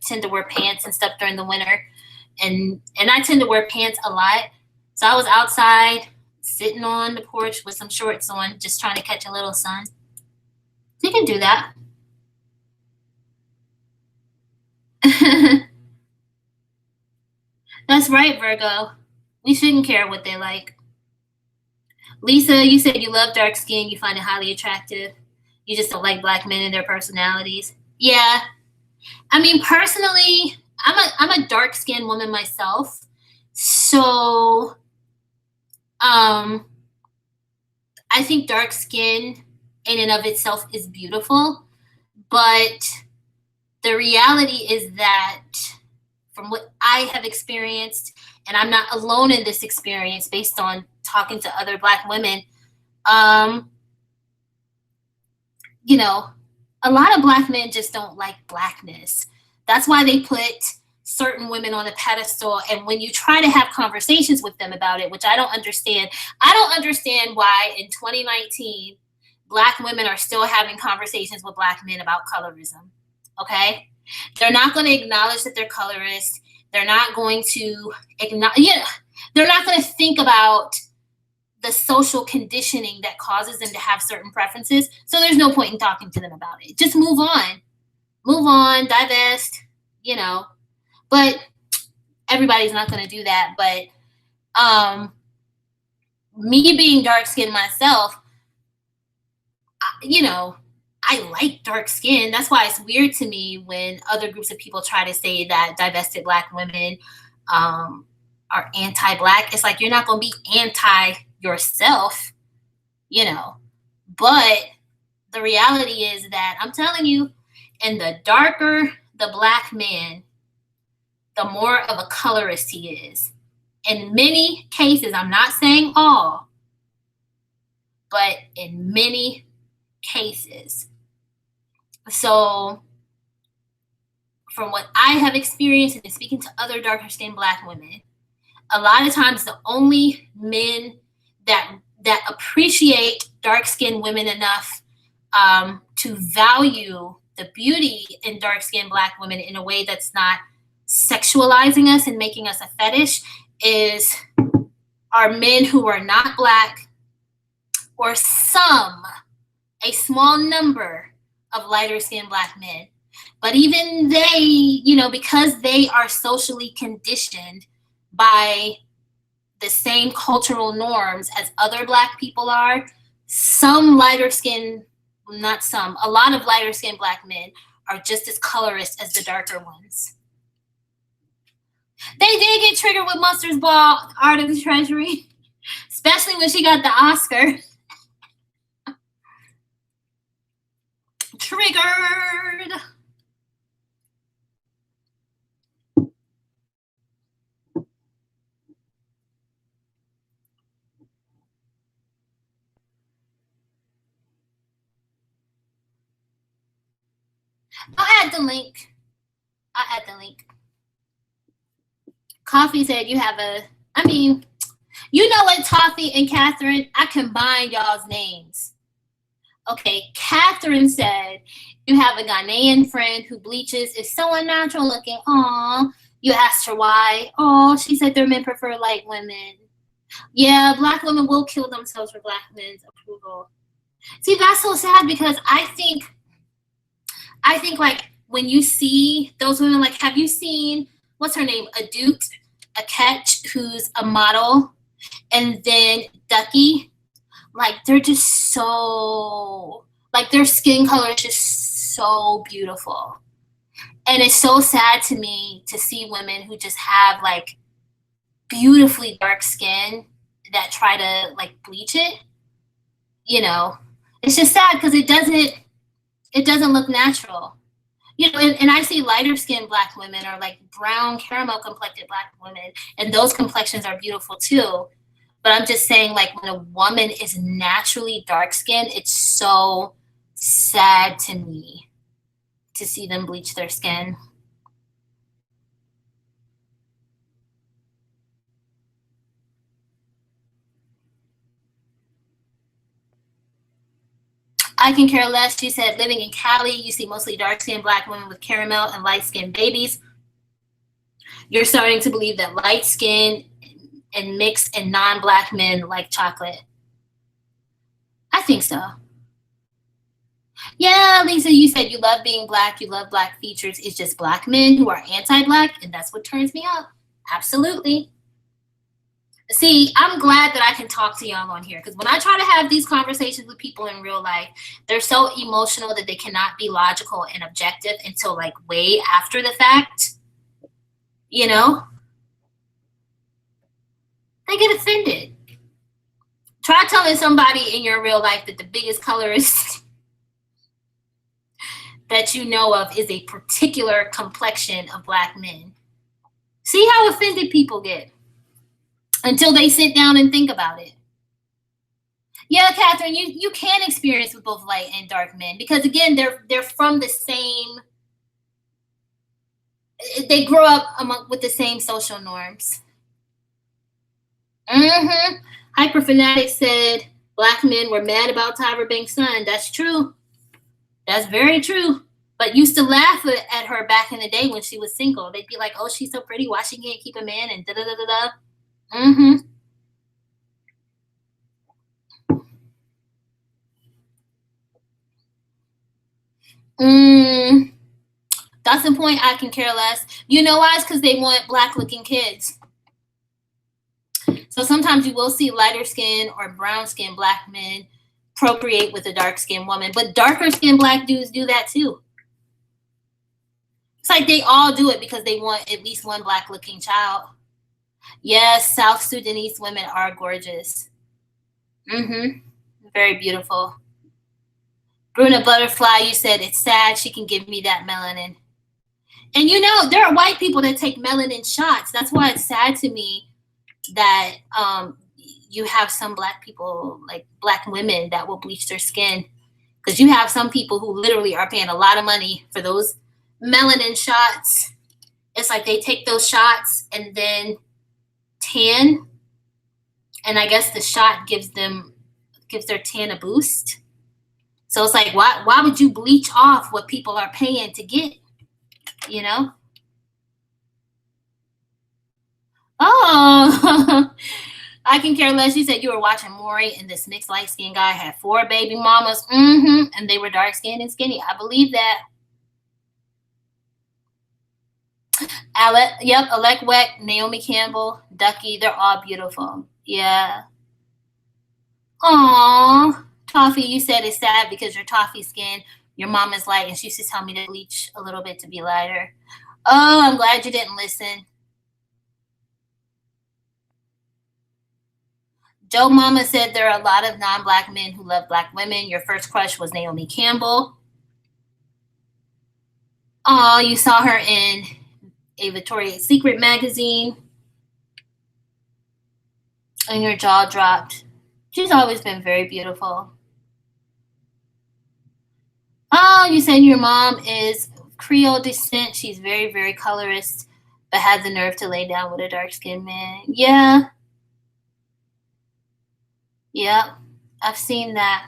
tend to wear pants and stuff during the winter, and I tend to wear pants a lot. So I was outside sitting on the porch with some shorts on, just trying to catch a little sun. You can do that. That's right, Virgo. We shouldn't care what they like. Lisa, you said you love dark skin. You find it highly attractive. You just don't like black men and their personalities. Yeah. I mean, personally, I'm a dark skinned woman myself. So I think dark skin in and of itself is beautiful. But the reality is that from what I have experienced, and I'm not alone in this experience based on talking to other black women, a lot of black men just don't like blackness. That's why they put certain women on a pedestal. And when you try to have conversations with them about it, which I don't understand why in 2019, black women are still having conversations with black men about colorism. Okay? They're not going to acknowledge that they're colorist. They're not going to they're not going to think about the social conditioning that causes them to have certain preferences. So there's no point in talking to them about it. Just move on, divest, but everybody's not going to do that. But me being dark skinned myself, I like dark skin. That's why it's weird to me when other groups of people try to say that divested black women are anti-black. It's like, you're not going to be anti yourself, but the reality is that I'm telling you, and the darker the black man, the more of a colorist he is. In many cases, I'm not saying all, but in many cases. So from what I have experienced and speaking to other darker skinned black women, a lot of times the only men that appreciate dark skinned women enough to value the beauty in dark skinned black women in a way that's not sexualizing us and making us a fetish are men who are not black, or a small number of lighter skinned black men. But even they, because they are socially conditioned by the same cultural norms as other black people are, a lot of lighter skinned black men are just as colorist as the darker ones. They did get triggered with Mustard's Ball, Art of the Treasury, especially when she got the Oscar. Triggered. add the link. I'll add the link. Coffee said you have you know what, Toffee and Catherine? I combined y'all's names. Okay, Catherine said you have a Ghanaian friend who bleaches, is so unnatural looking. Aw. You asked her why. Oh, she said their men prefer light women. Yeah, black women will kill themselves for black men's approval. See, that's so sad because I think like when you see those women, like, have you seen, what's her name? A catch, who's a model, and then Ducky, like, they're just so, like, their skin color is just so beautiful. And it's so sad to me to see women who just have, like, beautifully dark skin that try to, like, bleach it. You know, it's just sad because it doesn't look natural. You know, and I see lighter skinned black women, or like brown caramel complected black women, and those complexions are beautiful too. But I'm just saying, like, when a woman is naturally dark skinned, it's so sad to me to see them bleach their skin. I can care less. She said, living in Cali, you see mostly dark-skinned black women with caramel and light-skinned babies. You're starting to believe that light skin and mixed and non-black men like chocolate. I think so. Yeah, Lisa, you said you love being black. You love black features. It's just black men who are anti-black, and that's what turns me up. Absolutely. See, I'm glad that I can talk to y'all on here, because when I try to have these conversations with people in real life, they're so emotional that they cannot be logical and objective until, like, way after the fact. You know? They get offended. Try telling somebody in your real life that the biggest colorist that you know of is a particular complexion of black men. See how offended people get until they sit down and think about it. Yeah, Catherine, you can experience with both light and dark men, because again, they're from the same, they grow up with the same social norms. Hyperfanatic said black men were mad about Tyra Banks' son. That's true. That's very true. But used to laugh at her back in the day when she was single. They'd be like, oh, she's so pretty. Why she can't keep a man? And da-da-da-da-da. That's the point. I can care less. You know why? It's because they want black-looking kids. So sometimes you will see lighter skin or brown skin black men procreate with a dark skinned woman, but darker skinned black dudes do that too. It's like they all do it because they want at least one black looking child. Yes, South Sudanese women are gorgeous. Very beautiful. Bruna Butterfly, you said it's sad she can give me that melanin. And you know, there are white people that take melanin shots. That's why it's sad to me that you have some black people, like black women, that will bleach their skin, because you have some people who literally are paying a lot of money for those melanin shots. It's like they take those shots and then tan, and I guess the shot gives their tan a boost. So it's like, why would you bleach off what people are paying to get, you know? Oh, I can care less. You said you were watching Maury, and this mixed light-skinned guy had 4 baby mamas, and they were dark-skinned and skinny. I believe that. Alec Weck, Naomi Campbell, Ducky, they're all beautiful. Yeah. Aww. Toffee, you said it's sad because you're toffee skin. Your mom is light, and she used to tell me to bleach a little bit to be lighter. Oh, I'm glad you didn't listen. Joe Mama said there are a lot of non-black men who love black women. Your first crush was Naomi Campbell. Oh, you saw her in a Victoria's Secret magazine, and your jaw dropped. She's always been very beautiful. Oh, you said your mom is Creole descent. She's very, very colorist, but had the nerve to lay down with a dark-skinned man. Yeah. Yep. I've seen that.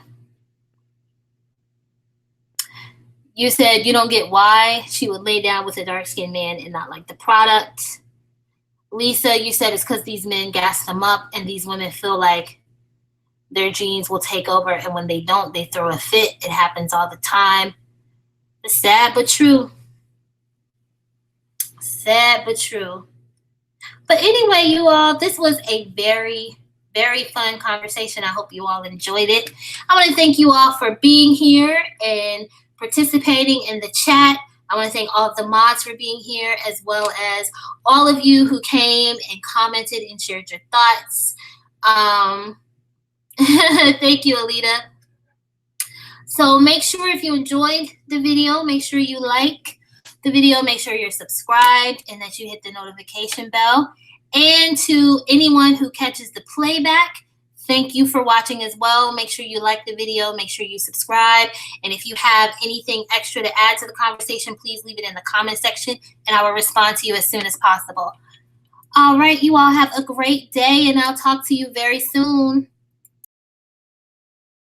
You said you don't get why she would lay down with a dark-skinned man and not like the product. Lisa, you said it's because these men gas them up and these women feel like their genes will take over, and when they don't, they throw a fit. It happens all the time. It's sad but true. Sad but true. But anyway, you all, this was a very, very fun conversation. I hope you all enjoyed it. I want to thank you all for being here and participating in the chat. I want to thank all of the mods for being here, as well as all of you who came and commented and shared your thoughts. Thank you, Alita. So make sure if you enjoyed the video, make sure you like the video, make sure you're subscribed and that you hit the notification bell. And to anyone who catches the playback, thank you for watching as well. Make sure you like the video, make sure you subscribe. And if you have anything extra to add to the conversation, please leave it in the comment section and I will respond to you as soon as possible. All right, you all have a great day and I'll talk to you very soon.